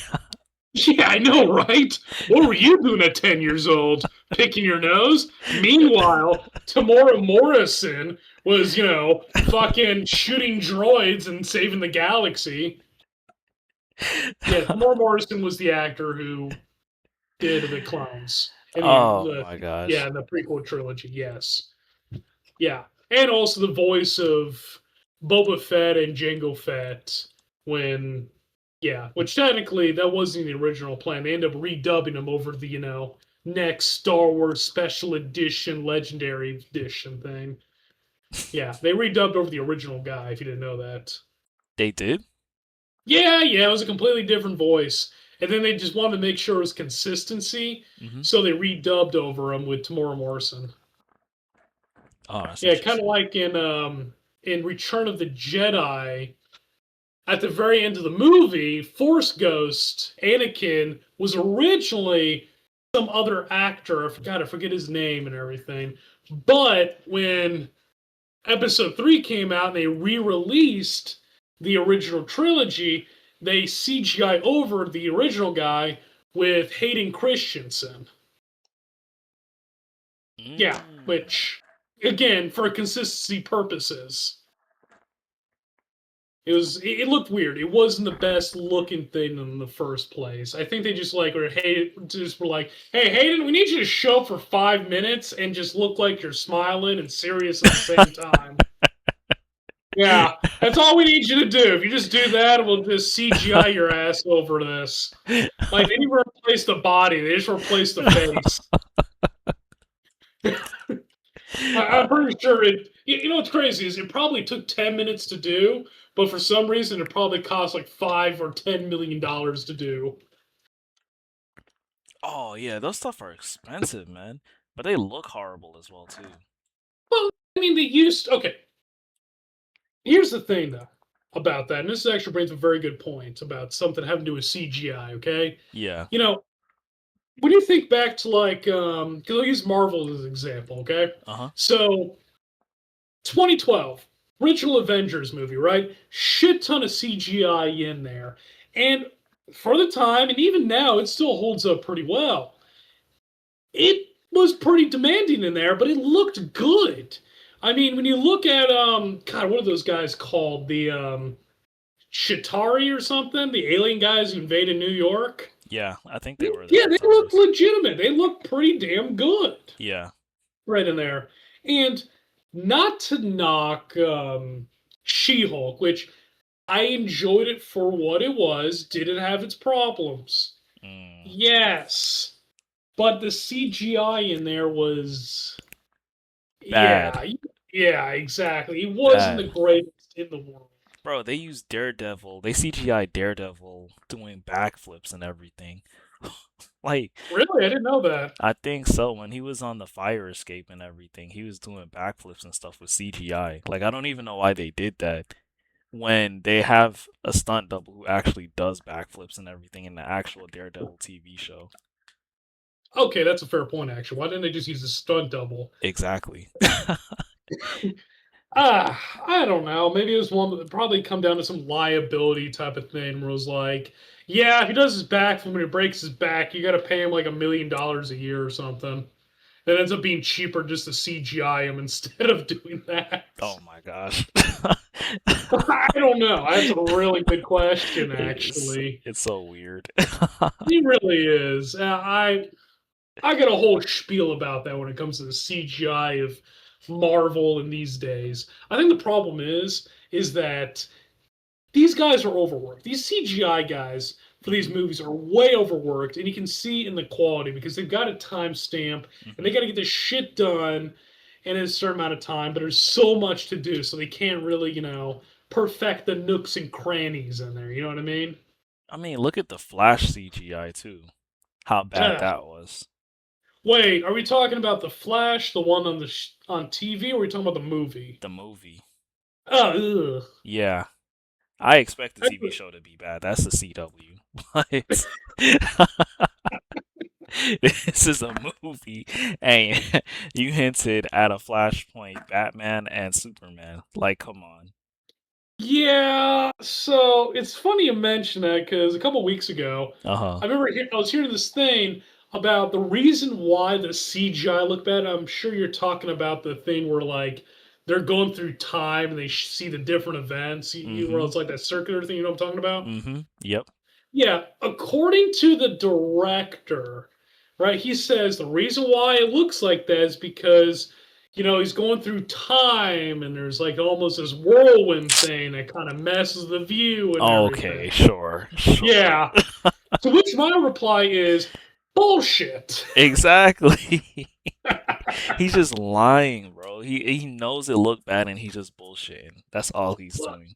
S1: Yeah, I know, right? What were you doing at 10 years old? Picking your nose? Meanwhile, Tamora Morrison was, fucking shooting droids and saving the galaxy. Yeah, Tamora Morrison was the actor who did the clones in
S2: Oh my
S1: yeah,
S2: gosh.
S1: in the prequel trilogy, yes. Yeah. And also the voice of Boba Fett and Jango Fett when yeah, which technically that wasn't the original plan. They ended up redubbing them over the, next Star Wars special edition, legendary edition thing. Yeah, they redubbed over the original guy, if you didn't know that.
S2: They did?
S1: Yeah, yeah, it was a completely different voice. And then they just wanted to make sure it was consistency,
S2: Mm-hmm.
S1: so they redubbed over him with Tamora Morrison.
S2: Oh, that's
S1: Yeah, kind of
S2: interesting.
S1: like in Return of the Jedi, at the very end of the movie, Force Ghost Anakin was originally some other actor. I forget his name and everything. But when Episode 3 came out and they re-released the original trilogy. They CGI over the original guy with Hayden Christensen. Yeah,
S2: Mm.
S1: which again, for consistency purposes, it looked weird. It wasn't the best looking thing in the first place. I think they just like were like, hey Hayden, we need you to show up for 5 minutes and just look like you're smiling and serious at the same time. Yeah, that's all we need you to do. If you just do that, we'll just CGI your ass over this. Like they didn't replace the body; they just replaced the face. I'm pretty sure it. You know what's crazy is it probably took 10 minutes to do, but for some reason it probably cost like $5 or $10 million to do.
S2: Oh yeah, those stuff are expensive, man. But they look horrible as well too.
S1: Well, I mean, they used. Okay, here's the thing though about that, and this actually brings a very good point about something having to do with CGI. Okay,
S2: Yeah.
S1: you know, when you think back to like, because I'll use Marvel as an example. Okay,
S2: Uh-huh.
S1: so 2012 original Avengers movie, right? Shit ton of CGI in there, and for the time, and even now, it still holds up pretty well. It was pretty demanding in there, but it looked good. I mean, when you look at God, what are those guys called? The Chitari or something? The alien guys who invaded New York?
S2: Yeah, I think they were the
S1: Yeah, they look
S2: Chitaris.
S1: legitimate. They look pretty damn good
S2: Yeah.
S1: right in there. And not to knock She-Hulk, which I enjoyed it for what it was, didn't have its problems.
S2: Mm.
S1: Yes. But the CGI in there was,
S2: Bad.
S1: yeah, yeah, exactly. It wasn't the
S2: Bad.
S1: greatest in the world.
S2: Bro, they used Daredevil. They CGI Daredevil doing backflips and everything. Like,
S1: Really, I didn't know that.
S2: I think so. When he was on the fire escape and everything, he was doing backflips and stuff with CGI. Like, I don't even know why they did that when they have a stunt double who actually does backflips and everything in the actual Daredevil TV show.
S1: Okay, that's a fair point. Actually, why didn't they just use a stunt double?
S2: Exactly.
S1: I don't know. Maybe it was one that would probably come down to some liability type of thing where it was like, yeah, if he does his back when he breaks his back, you got to pay him like $1 million a year or something. It ends up being cheaper just to CGI him instead of doing that.
S2: Oh my gosh.
S1: I don't know. That's a really good question,
S2: it's
S1: actually.
S2: it's so weird.
S1: He really is. I got a whole spiel about that when it comes to the CGI of Marvel in these days. I think the problem is that these guys are overworked. These CGI guys for these
S2: Mhm,
S1: movies are way overworked, and you can see in the quality because they've got a timestamp and they
S2: mhm.
S1: got to get this shit done in a certain amount of time. But there's so much to do, so they can't really, perfect the nooks and crannies in there. You know what I mean?
S2: I mean, look at the Flash CGI too. How bad
S1: Ugh.
S2: that was.
S1: Wait, are we talking about the Flash, the one on the on TV, or are we talking about the movie?
S2: The movie.
S1: Oh, ugh.
S2: Yeah. I expect the
S1: I,
S2: TV show to be bad. That's the CW. But this is a movie. And you hinted at a Flashpoint, Batman and Superman. Like, come on.
S1: yeah. So it's funny you mention that because a couple weeks ago,
S2: Uh-huh.
S1: I was hearing this thing about the reason why the CGI looked bad. I'm sure you're talking about the thing where like they're going through time and they see the different events. Where
S2: Mm-hmm.
S1: it's like that circular thing. You know what I'm talking about?
S2: Mm-hmm. Yep.
S1: Yeah, according to the director, right, he says the reason why it looks like that is because, he's going through time and there's like almost this whirlwind thing that kind of messes the view and everything.
S2: Okay, sure. Sure.
S1: Yeah. To which my reply is bullshit.
S2: Exactly. He's just lying, bro. He knows it looked bad and he's just bullshitting. That's all he's
S1: Look,
S2: doing.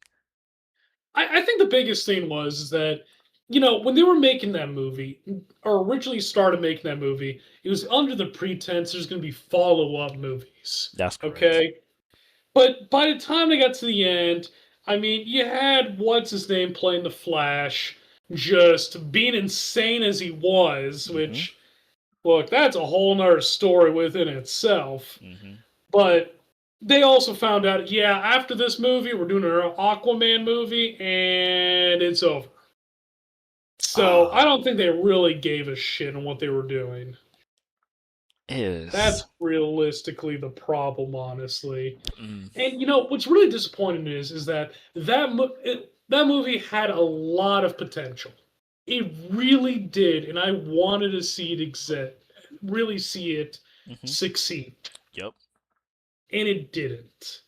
S1: I think the biggest thing was is that, when they were making that movie, or originally started making that movie, it was under the pretense there's going to be follow up movies.
S2: That's correct.
S1: Okay? But by the time they got to the end, I mean, you had what's his name playing the Flash, just being insane as he was,
S2: Mm-hmm.
S1: which, look, that's a whole nother story within itself.
S2: Mm-hmm.
S1: But they also found out, yeah, after this movie, we're doing an Aquaman movie, and it's over. So I
S2: Ah,
S1: don't think they really gave a shit on what they were doing.
S2: is.
S1: That's realistically the problem, honestly.
S2: Mm,
S1: And what's really disappointing is that that movie had a lot of potential. It really did, and I wanted to see it exist, really see it
S2: hmm.
S1: succeed,
S2: Yep.
S1: and it didn't.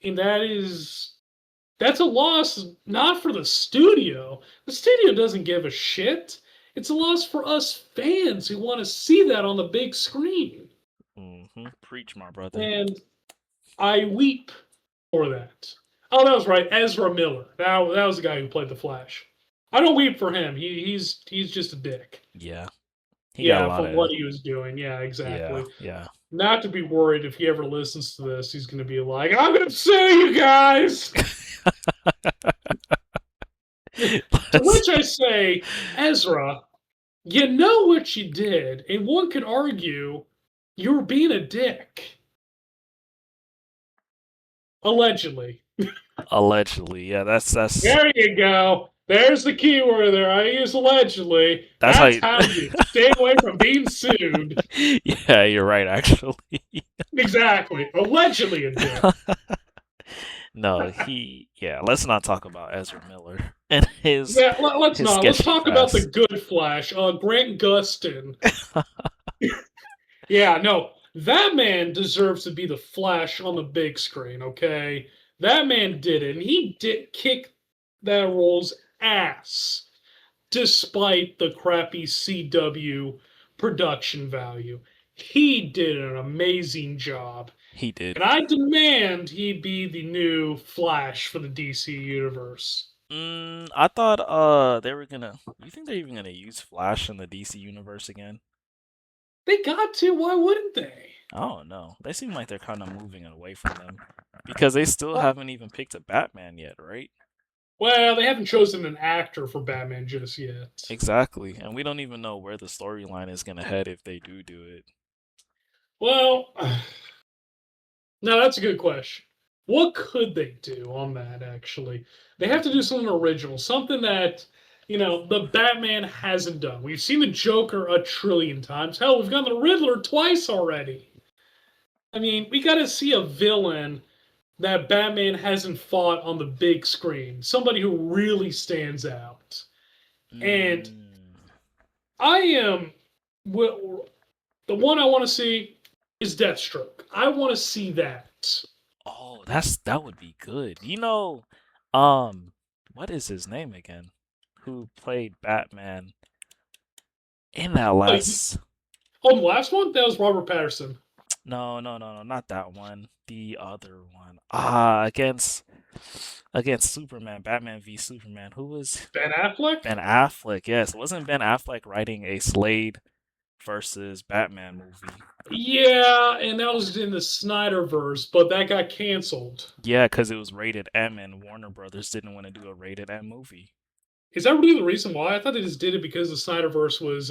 S1: And that's a loss not for the studio. The studio doesn't give a shit. It's a loss for us fans who want to see that on the big screen.
S2: Preach, my brother.
S1: And I weep for that. Oh, that was right, Ezra Miller. That was the guy who played the Flash. I don't weep for him. He's just a dick.
S2: Yeah. He got a
S1: Yeah,
S2: lot
S1: for
S2: of.
S1: what he was doing. Yeah,
S2: Yeah.
S1: exactly.
S2: Yeah.
S1: Not to be worried if he ever listens to this, he's going to be like, "I'm going to sue you guys." To
S2: Let's.
S1: which I say, Ezra, you know what you did, and one could argue you were being a dick. Allegedly.
S2: Allegedly. Yeah. That's.
S1: There you go. There's the key word there. I use allegedly.
S2: That's how.
S1: That's how you stay away from being sued.
S2: Yeah, you're right. Actually.
S1: Exactly. Allegedly a dick.
S2: No, he. Yeah. Let's not talk about Ezra Miller and his
S1: Yeah, let's
S2: his
S1: not. Let's
S2: sketchy
S1: talk about the
S2: past.
S1: good Flash. Grant Gustin. Yeah, no. That man deserves to be the Flash on the big screen, okay? That man did it, and he did kick that role's ass despite the crappy CW production value. He did an amazing job,
S2: He did.
S1: and I demand he be the new Flash for the DC universe.
S2: I thought they were gonna. You think they're even gonna use Flash in the DC universe again?
S1: They got to. Why wouldn't they?
S2: I don't know. They seem like they're kind of moving away from them because they still
S1: Well,
S2: haven't even picked a Batman yet, right?
S1: well, they haven't chosen an actor for Batman just yet.
S2: Exactly, and we don't even know where the storyline is gonna head if they do it.
S1: Well, now that's a good question. What could they do on that, actually? They have to do
S2: Mhm.
S1: something original, something that, the Batman hasn't done. We've seen the Joker a trillion times. Hell, we've gotten the Riddler twice already. I mean, we got to see a villain that Batman hasn't fought on the big screen. Somebody who really stands out. And
S2: Mm.
S1: I am. Well, the one I want to see is Deathstroke. I want to see that.
S2: Oh, that would be good. Um, what is his name again? Who played Batman in that
S1: Oh,
S2: last?
S1: oh, the last one? That was Robert Patterson.
S2: No, no, no, no, not that one. The other one. Against Superman, Batman v Superman. Who was
S1: Ben Affleck?
S2: Ben Affleck? Yes, wasn't Ben Affleck writing a Slade versus Batman movie?
S1: Yeah, and that was in the Snyderverse, but that got canceled.
S2: Yeah, because it was rated M, and Warner Brothers didn't want to do a rated M movie.
S1: Is that really the reason why? I thought they just did it because the Snyderverse was,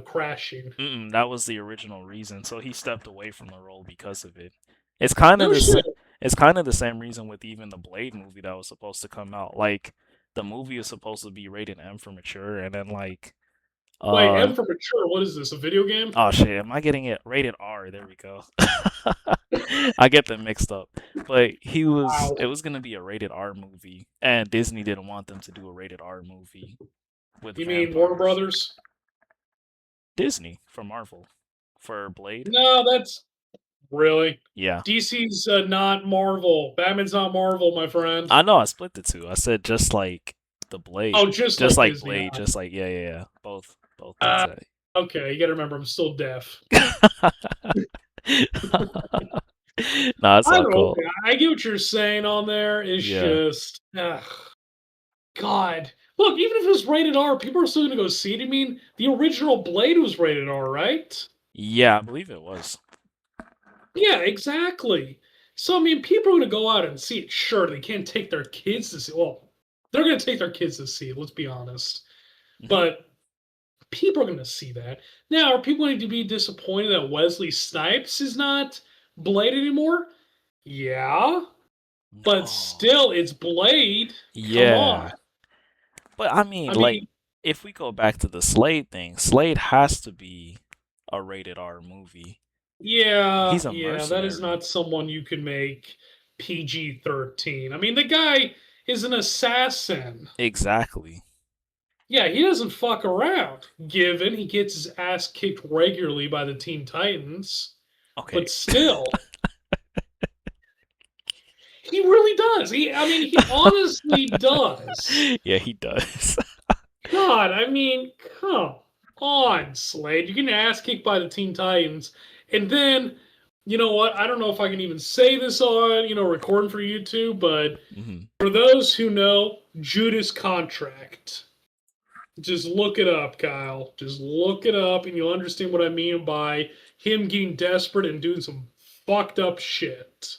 S1: crashing.
S2: That was the original reason. So he stepped away from the role because of it. It's kind of
S1: No
S2: the
S1: shit.
S2: same. It's kind of the same reason with even the Blade movie that was supposed to come out. Like the movie is supposed to be rated M for mature, and then
S1: Wait,
S2: uh
S1: M for mature. What is this? A video game?
S2: oh shit, am I getting it rated R? There we go. I get them mixed up. But
S1: Wow.
S2: it was gonna be a rated R movie, and Disney didn't want them to do a rated R movie with
S1: You mean Warner
S2: vampires.
S1: Brothers?
S2: Disney for Marvel for Blade.
S1: No, that's really.
S2: Yeah.
S1: DC's not Marvel. Batman's not Marvel, my friend.
S2: I know I split the two. I said just like the Blade.
S1: Oh, just
S2: Just
S1: like
S2: like
S1: Disney.
S2: Blade, just like yeah. Both things
S1: Uh,
S2: that
S1: okay, you gotta remember, I'm still deaf.
S2: Nah, it's
S1: I
S2: all
S1: don't know.
S2: cool.
S1: I get what you're saying on there. It's
S2: Yeah.
S1: just, God. Look, even if it was rated R, people are still gonna go see it. I mean, the original Blade was rated R, right?
S2: Yeah, I believe it was.
S1: Yeah, exactly. So I mean, people are gonna go out and see it. Sure, they can't take their kids to see. Well, they're gonna take their kids to see it. Let's be honest.
S2: Hmm.
S1: But people are gonna see that. Now, are people going to be disappointed that Wesley Snipes is not Blade anymore? Yeah, but
S2: Oh,
S1: still, it's Blade. Come on.
S2: yeah. But I mean,
S1: I
S2: like,
S1: mean,
S2: if we go back to the Slade thing, Slade has to be a rated R movie.
S1: yeah,
S2: He's a
S1: yeah, that is
S2: mercenary.
S1: not someone you can make PG-13. I mean, the guy is an assassin.
S2: Exactly.
S1: Yeah, he doesn't fuck around, given he gets his ass kicked regularly by the Teen Titans.
S2: Okay.
S1: But still, he really does. I mean, he honestly does.
S2: Yeah, he does.
S1: God, I mean, come on, Slade. You get your ass kicked by the Teen Titans, and then, you know what? I don't know if I can even say this on, recording for YouTube, but
S2: hmm
S1: for those who know, Judas Contract. Just look it up, Kyle. Just look it up, and you'll understand what I mean by him getting desperate and doing some fucked up shit.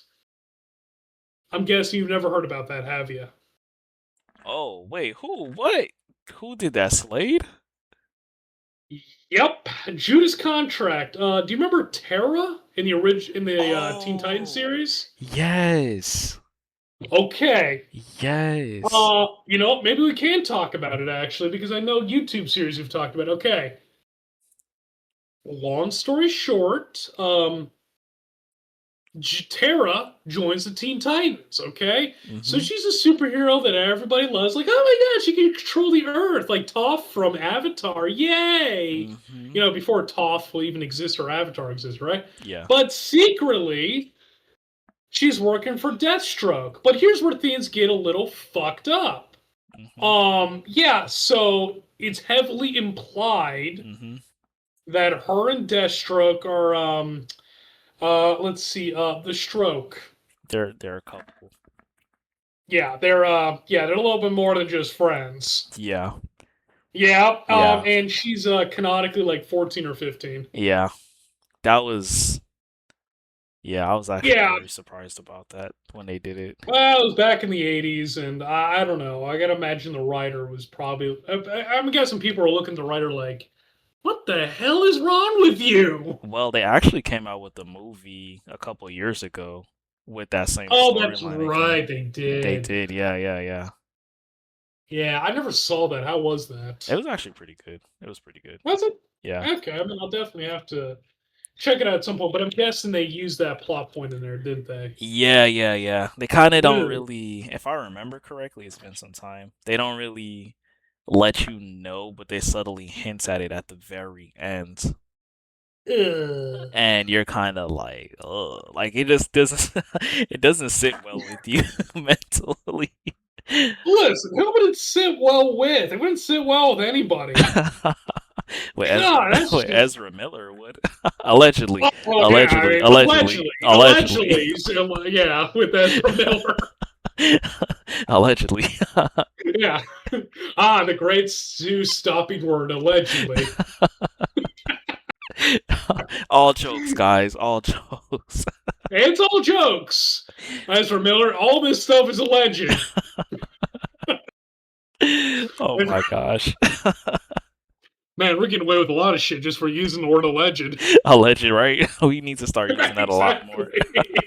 S1: I'm guessing you've never heard about that, have you?
S2: Oh, wait, who? What? Who did that? Slade?
S1: Yep, Judas Contract. Do you remember Terra in the Teen Titans
S2: Oh,
S1: series?
S2: yes.
S1: Okay.
S2: Yes.
S1: Maybe we can talk about it actually because I know YouTube series we've talked about. Okay. Long story short, Terra joins the Teen Titans, okay? So
S2: hmm
S1: she's a superhero that everybody loves. Like, oh my god, she can control the Earth, like Toph from Avatar. Yay!
S2: hmm
S1: Before Toph will even exist or Avatar exists, right?
S2: Yeah.
S1: But secretly, she's working for Deathstroke. But here's where things get a little fucked up.
S2: hmm
S1: Yeah, so it's heavily implied
S2: hmm
S1: that her and Deathstroke are, let's see, the Stroke.
S2: They're a couple.
S1: Yeah, they're a little bit more than just friends.
S2: Yeah.
S1: Yeah,
S2: Yeah.
S1: and she's canonically like 14 or 15.
S2: Yeah. That was Yeah, I was actually
S1: Yeah,
S2: very surprised about that when they did it.
S1: well, it was back in the 80s, and I don't know. I gotta imagine the writer was probably. I'm guessing people are looking at the writer like, what the hell is wrong with you?
S2: Well, they actually came out with a movie a couple years ago with that same
S1: Oh, that's
S2: storyline again.
S1: right, they
S2: They
S1: did.
S2: did, yeah, yeah, yeah.
S1: Yeah, I never saw that. How was
S2: It
S1: that?
S2: was actually pretty good. It was pretty good.
S1: Was it?
S2: Yeah.
S1: Okay, I mean, I'll definitely have to check it out at some point, but I'm guessing they used that plot point in there, didn't they?
S2: Yeah, yeah, yeah. They kind of don't
S1: Ew.
S2: really, if I remember correctly, it's been some time. They don't really let you know, but they subtly hints at it at the very end.
S1: Ugh.
S2: And you're kind of like, oh, like it just doesn't, it doesn't sit well with you mentally.
S1: Listen, who would it sit well with? It wouldn't sit well with anybody.
S2: with Ezra,
S1: God, that's
S2: with
S1: just.
S2: Ezra Miller would allegedly,
S1: Oh, well, yeah, I
S2: allegedly,
S1: mean,
S2: allegedly,
S1: allegedly.
S2: allegedly,
S1: Allegedly. So, yeah, with Ezra Miller.
S2: allegedly.
S1: Yeah. The great Sue stopping word, allegedly.
S2: All jokes, guys, all jokes.
S1: It's all jokes. Ezra Miller, all this stuff is alleged.
S2: Oh my gosh.
S1: Man, we're getting away with a lot of shit just for using the word alleged.
S2: Alleged, right? We need to start using that a lot more.
S1: Exactly.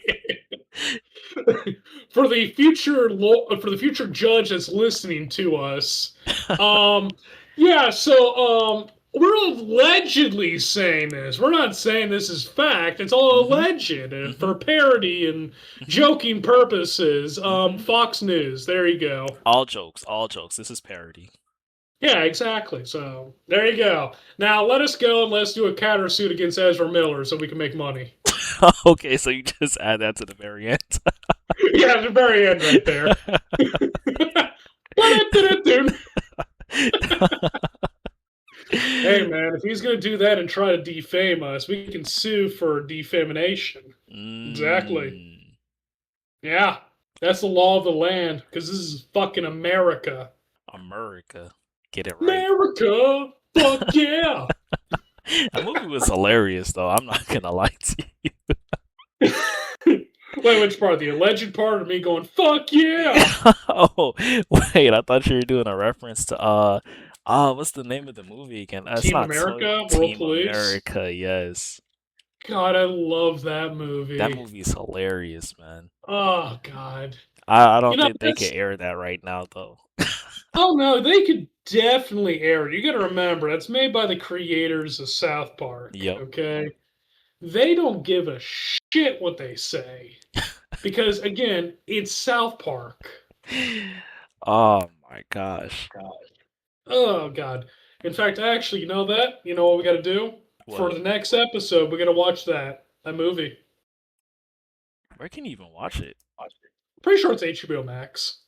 S1: For the future judge that's listening to us, um, yeah. So we're allegedly saying this. We're not saying this is fact. It's all
S2: hmm
S1: alleged
S2: hmm
S1: for parody and
S2: hmm
S1: joking purposes.
S2: hmm
S1: Fox News. There you go.
S2: All jokes, all jokes. This is parody.
S1: Yeah, exactly. So there you go. Now let us go and let's do a countersuit against Ezra Miller so we can make money.
S2: Okay, so you just add that to the very end.
S1: Yeah, at the very end right there. Hey man, if he's gonna do that and try to defame us, we can sue for defamation. Exactly.
S2: mm,
S1: Yeah, that's the law of the land because this is fucking America.
S2: America. Get it right.
S1: America, fuck yeah.
S2: That movie was hilarious, though. I'm not gonna lie to you.
S1: Wait, which part? The alleged part of me going fuck yeah?
S2: Oh, wait, I thought you were doing a reference to what's the name of the movie again? It's
S1: Team
S2: not so
S1: America, World
S2: Team
S1: Police.
S2: America, yes.
S1: God, I love that
S2: That
S1: movie.
S2: movie is hilarious, man.
S1: Oh God.
S2: I
S1: You
S2: don't
S1: know,
S2: think they could
S1: that's
S2: air that right now though.
S1: oh no, they could definitely air it. You gotta remember, that's made by the creators of South Park,
S2: Yep.
S1: okay? They don't give a shit what they say. Because again, it's South Park.
S2: Oh my gosh.
S1: Oh God. In fact, actually, you know that? You know what we gotta do? For
S2: What?
S1: the next episode, we gotta watch that movie.
S2: Where can you even watch it?
S1: Pretty sure it's HBO Max.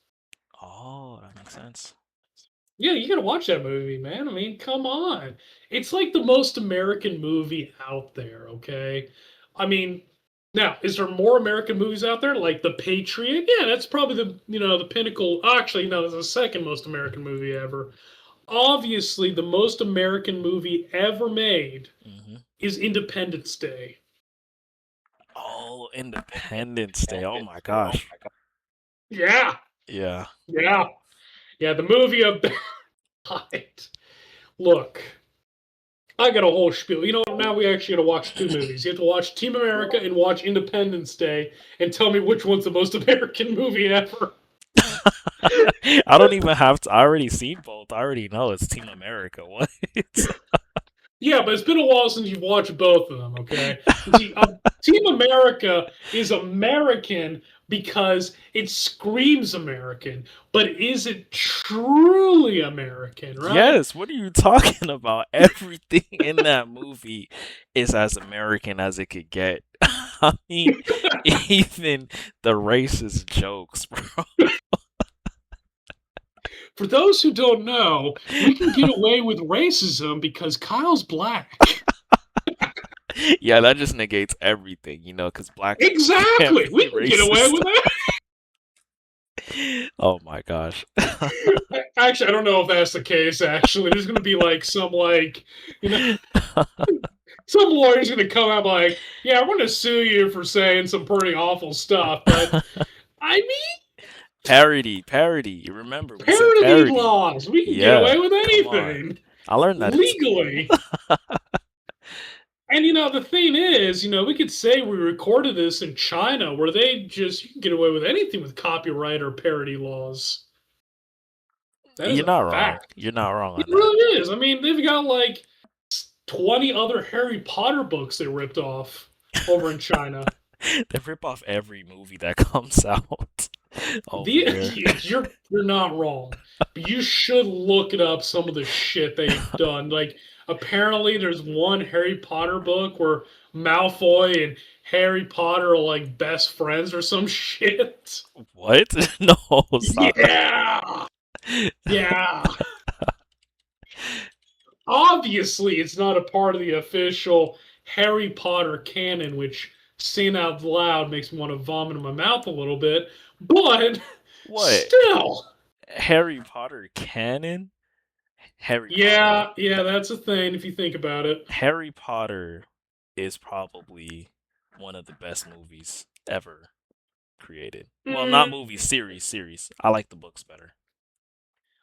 S2: Oh, that makes sense.
S1: Yeah, you gotta watch that movie, man. I mean, come on. It's like the most American movie out there, okay? I mean, now, is there more American movies out there? Like The Patriot? Yeah, that's probably the pinnacle. Actually, no, it's the second most American movie ever. Obviously, the most American movie ever made
S2: Hmm.
S1: is Independence Day.
S2: Oh, Independence Day. Oh my gosh.
S1: Yeah,
S2: Yeah.
S1: yeah, yeah, the movie of Look, I got a whole spiel. You know what? Now we actually got to watch two movies. You have to watch Team America and watch Independence Day, and tell me which one's the most American movie ever.
S2: I don't even have to. I already seen both. I already know it's Team America. What?
S1: Yeah, but it's been a while since you've watched both of them. Okay, see, Team America is American because it screams American, but is it truly American? Right?
S2: Yes, what are you talking about? Everything in that movie is as American as it could get. I mean, even the racist jokes, bro.
S1: For those who don't know, we can get away with racism because Kyle's black.
S2: Yeah, that just negates everything, because black people can't
S1: Exactly.
S2: be
S1: We can get away
S2: racist.
S1: with that.
S2: Oh my gosh.
S1: Actually, I don't know if that's the case. Actually, there's going to be like you know, some lawyer's going to come out like, "Yeah, I'm going to sue you for saying some pretty awful stuff." But I mean,
S2: Parody, parody. Remember, we said
S1: parody
S2: parody.
S1: laws. We can get
S2: Yeah,
S1: away with
S2: come on.
S1: anything
S2: I learned that in school.
S1: legally. And the thing is, we could say we recorded this in China, where you can get away with anything with copyright or parody laws. That is
S2: You're
S1: a
S2: not wrong.
S1: fact.
S2: You're not wrong
S1: It
S2: on that.
S1: really is. I mean, they've got like 20 other Harry Potter books they ripped off over in China.
S2: They rip off every movie that comes out over there.
S1: You're not wrong, but you should look it up. Some of the shit they've done. Like apparently, there's one Harry Potter book where Malfoy and Harry Potter are like best friends or some shit.
S2: What? No, stop.
S1: Yeah, yeah. Obviously, it's not a part of the official Harry Potter canon, which saying out loud makes me want to vomit in my mouth a little bit. But
S2: What?
S1: still,
S2: Harry Potter canon? Harry Potter.
S1: yeah, yeah, that's a thing if you think about it.
S2: Harry Potter is probably one of the best movies ever created. Well, not
S1: Mm,
S2: movies, series. I like the books better.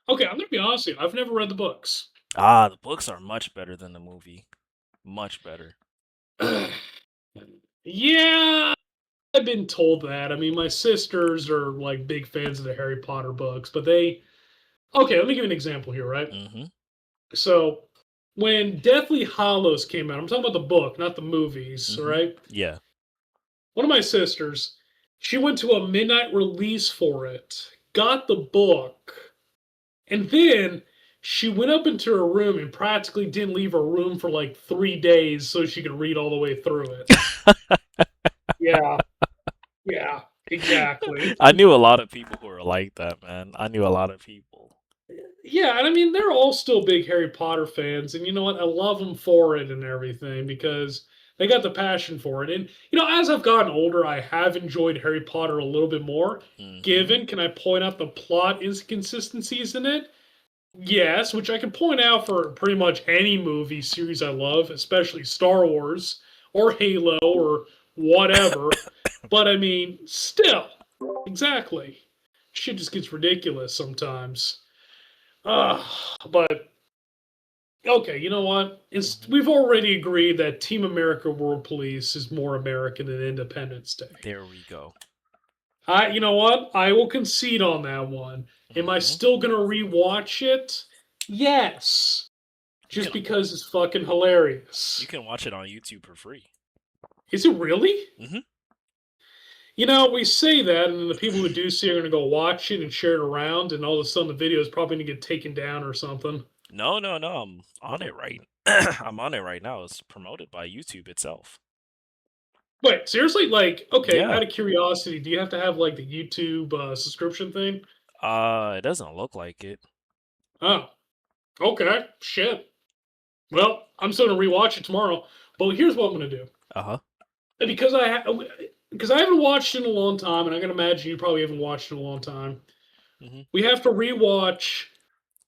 S1: okay, I'm gonna be honest with you. I've never read the books.
S2: Ah, the books are much better than the movie. Much better.
S1: Yeah, I've been told that. I mean, my sisters are like big fans of the Harry Potter books, but okay, let me give you an example here, right?
S2: Mm-hmm.
S1: So when Deathly Hollows came out, I'm talking about the book, not the movies, all
S2: Mm-hmm.
S1: right?
S2: Yeah.
S1: One of my sisters, she went to a midnight release for it, got the book, and then she went up into her room and practically didn't leave her room for like 3 days so she could read all the way through it. Yeah, yeah, exactly.
S2: I knew a lot of people who were like that, man. I knew a lot of people.
S1: Yeah, and I mean they're all still big Harry Potter fans, and you know what? I love them for it and everything because they got the passion for it. And as I've gotten older, I have enjoyed Harry Potter a little bit more.
S2: Mm-hmm.
S1: Given, can I point out the plot inconsistencies in it? Yes, which I can point out for pretty much any movie series I love, especially Star Wars or Halo or whatever. But I mean, still, exactly. Shit just gets ridiculous sometimes. But Okay, you know what? We've already agreed that Team America World Police is more American than Independence Day.
S2: There we go.
S1: You know what? I will concede on that one. Am I
S2: Hmm.
S1: still gonna rewatch it? Yes,
S2: You
S1: just
S2: can
S1: because it's fucking
S2: you
S1: hilarious.
S2: can watch it on YouTube for free.
S1: Is it really?
S2: Hmm.
S1: You know, we say that, and then the people who do see it are gonna go watch it and share it around, and all of a sudden the video is probably gonna get taken down or something.
S2: No, no, no. I'm on it right. I'm on it right now. It's promoted by YouTube itself.
S1: Wait, seriously? Like, okay,
S2: Yeah.
S1: out of curiosity, do you have to have like the YouTube subscription thing?
S2: It doesn't look like it.
S1: Oh, okay. Shit. Well, I'm still gonna rewatch it tomorrow. But here's what I'm gonna do.
S2: Uh-huh.
S1: Because because I haven't watched it in a long time, and I can imagine you probably haven't watched it in a long time.
S2: Hmm.
S1: We have to rewatch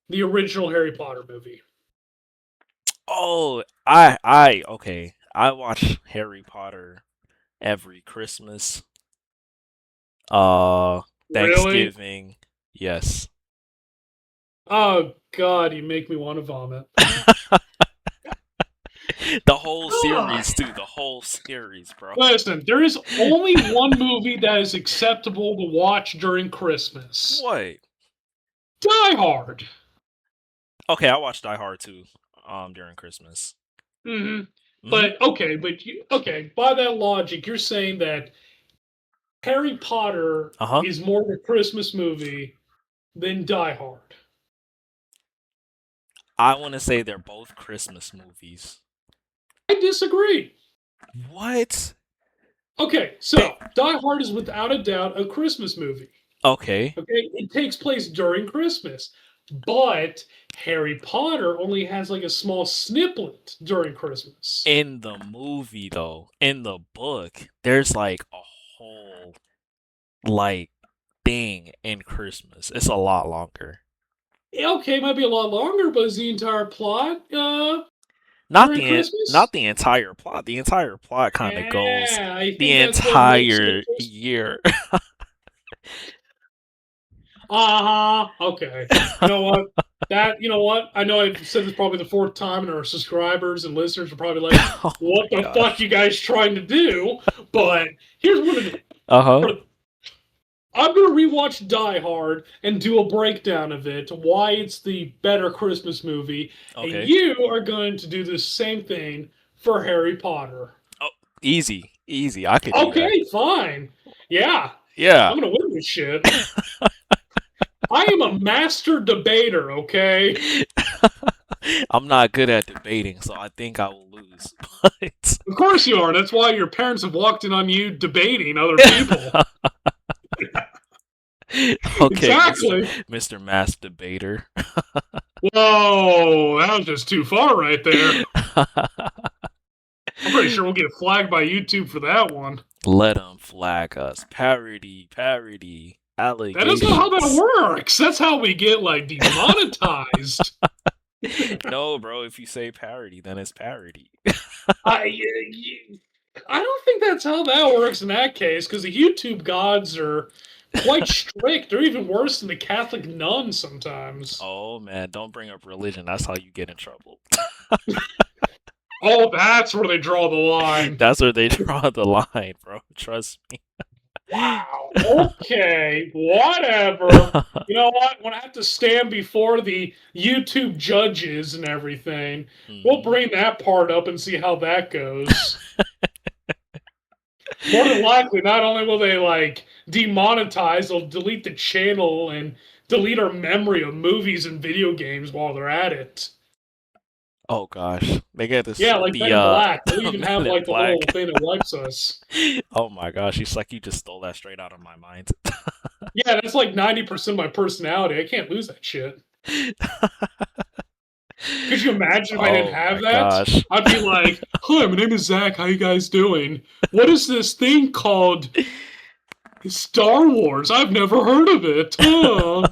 S1: the original Harry Potter movie.
S2: Oh, I okay. I watch Harry Potter every Christmas. Uh,
S1: Really?
S2: Thanksgiving. Yes.
S1: Oh God, you make me want to vomit.
S2: The whole
S1: God.
S2: series too. The whole series, bro.
S1: Listen, there is only one movie that is acceptable to watch during Christmas.
S2: What?
S1: Die Hard.
S2: Okay, I watched Die Hard too. During Christmas.
S1: Hmm.
S2: Hmm.
S1: But okay, okay. By that logic, you're saying that Harry Potter
S2: Uh-huh.
S1: is more of a Christmas movie than Die Hard.
S2: I want to say they're both Christmas movies.
S1: I disagree.
S2: What?
S1: Okay,
S2: They
S1: so Die Hard is without a doubt a Christmas movie.
S2: okay.
S1: Okay, it takes place during Christmas, but Harry Potter only has like a small snippet during Christmas.
S2: In the movie though, in the book, there's like a whole like thing in Christmas. It's a lot longer.
S1: Okay, might be a lot longer, but is the entire plot during
S2: Not
S1: Christmas?
S2: the entire plot. The entire plot kind of goes
S1: Yeah, I
S2: the
S1: think that's what makes it a
S2: entire
S1: Christmas.
S2: year.
S1: Uh-huh. Okay. You know what? You know what? I know I've said this probably the fourth time, and our subscribers and listeners are probably like,
S2: Oh my
S1: what the fuck
S2: gosh.
S1: you guys trying to do? But here's what it
S2: Uh-huh.
S1: is. I'm gonna rewatch Die Hard and do a breakdown of it, why it's the better Christmas movie, and
S2: Okay.
S1: you are going to do the same thing for Harry Potter.
S2: Oh, easy. Easy. I could do that.
S1: Okay, fine. Yeah,
S2: Yeah.
S1: I'm gonna win this shit. I am a master debater, okay?
S2: I'm not good at debating, so I think I will lose.
S1: Of course you are. That's why your parents have walked in on you debating other people.
S2: But okay,
S1: Exactly.
S2: Mr. Mass Debater.
S1: Whoa, that was just too far right there. I'm pretty sure we'll get flagged by YouTube for that one.
S2: Let them flag us. Parody, parody,
S1: That is not how that
S2: allegations.
S1: works. That's how we get like demonetized.
S2: No, bro, if you say parody, then it's parody.
S1: I I don't think that's how that works in that case because the YouTube gods are quite strict. They're even worse than the Catholic nuns sometimes.
S2: Oh man, don't bring up religion. That's how you get in trouble.
S1: Oh, that's where they draw the line.
S2: That's where they draw the line, bro. Trust me.
S1: Wow. Okay. Whatever. You know what? When I have to stand before the YouTube judges and everything, we'll
S2: Hmm.
S1: bring that part up and see how that goes. More than likely, not only will they like demonetize, they'll delete the channel and delete our memory of movies and video games while they're at it.
S2: Oh gosh, they get this
S1: Yeah, like
S2: the
S1: Men in Black. They'll
S2: the
S1: even
S2: Men
S1: have
S2: in
S1: like the
S2: Black.
S1: little thing that wipes us.
S2: Oh my gosh, it's like you just stole that straight out of my mind.
S1: Yeah, that's like 90% of my personality. I can't lose that shit. Could you imagine if I didn't
S2: Oh
S1: have
S2: my
S1: that?
S2: gosh.
S1: I'd be like, "Hi, my name is Zach. How you guys doing? What is this thing called Star Wars? I've never heard of it. Huh?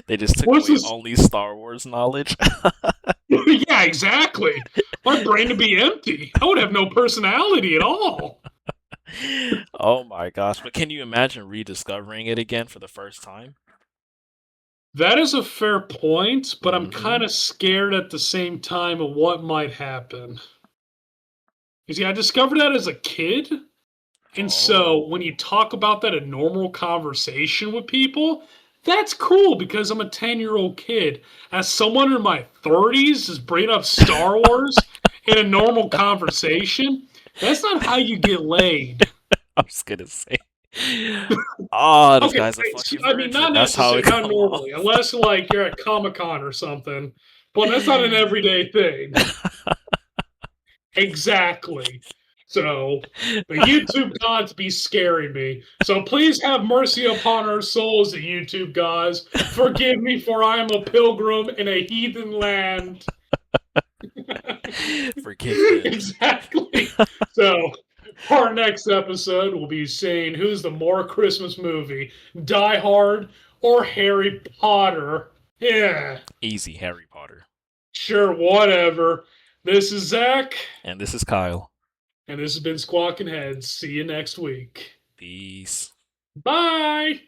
S2: They just took
S1: What's
S2: away
S1: this?"
S2: only Star Wars knowledge.
S1: Yeah, exactly. My brain would be empty. I would have no personality at all.
S2: Oh my gosh, but can you imagine rediscovering it again for the first time?
S1: That is a fair point, but I'm
S2: Mm-hmm.
S1: kind of scared at the same time of what might happen. You see, I discovered that as a kid, and so when you
S2: Oh.
S1: talk about that in normal conversation with people, that's cool because I'm a 10-year-old kid. As someone in my 30s is bringing up Star Wars in a normal conversation, that's not how you get laid.
S2: I was gonna say. Oh, this
S1: Okay,
S2: guy's a fucking
S1: I mean,
S2: virgin.
S1: not
S2: That's how it
S1: necessarily, not
S2: come
S1: normally,
S2: off.
S1: unless like you're at Comic Con or something. But that's not an everyday thing. Exactly. So the YouTube gods be scaring me. So please have mercy upon our souls, the YouTube gods. Forgive me, for I am a pilgrim in a heathen land.
S2: Forgive him.
S1: Exactly. So our next episode will be saying who's the more Christmas movie, Die Hard or Harry Potter. Yeah,
S2: Easy, Harry Potter.
S1: sure, whatever. This is Zach,
S2: And this is Kyle.
S1: and this has been Squawking Heads. See you next week.
S2: Peace.
S1: Bye.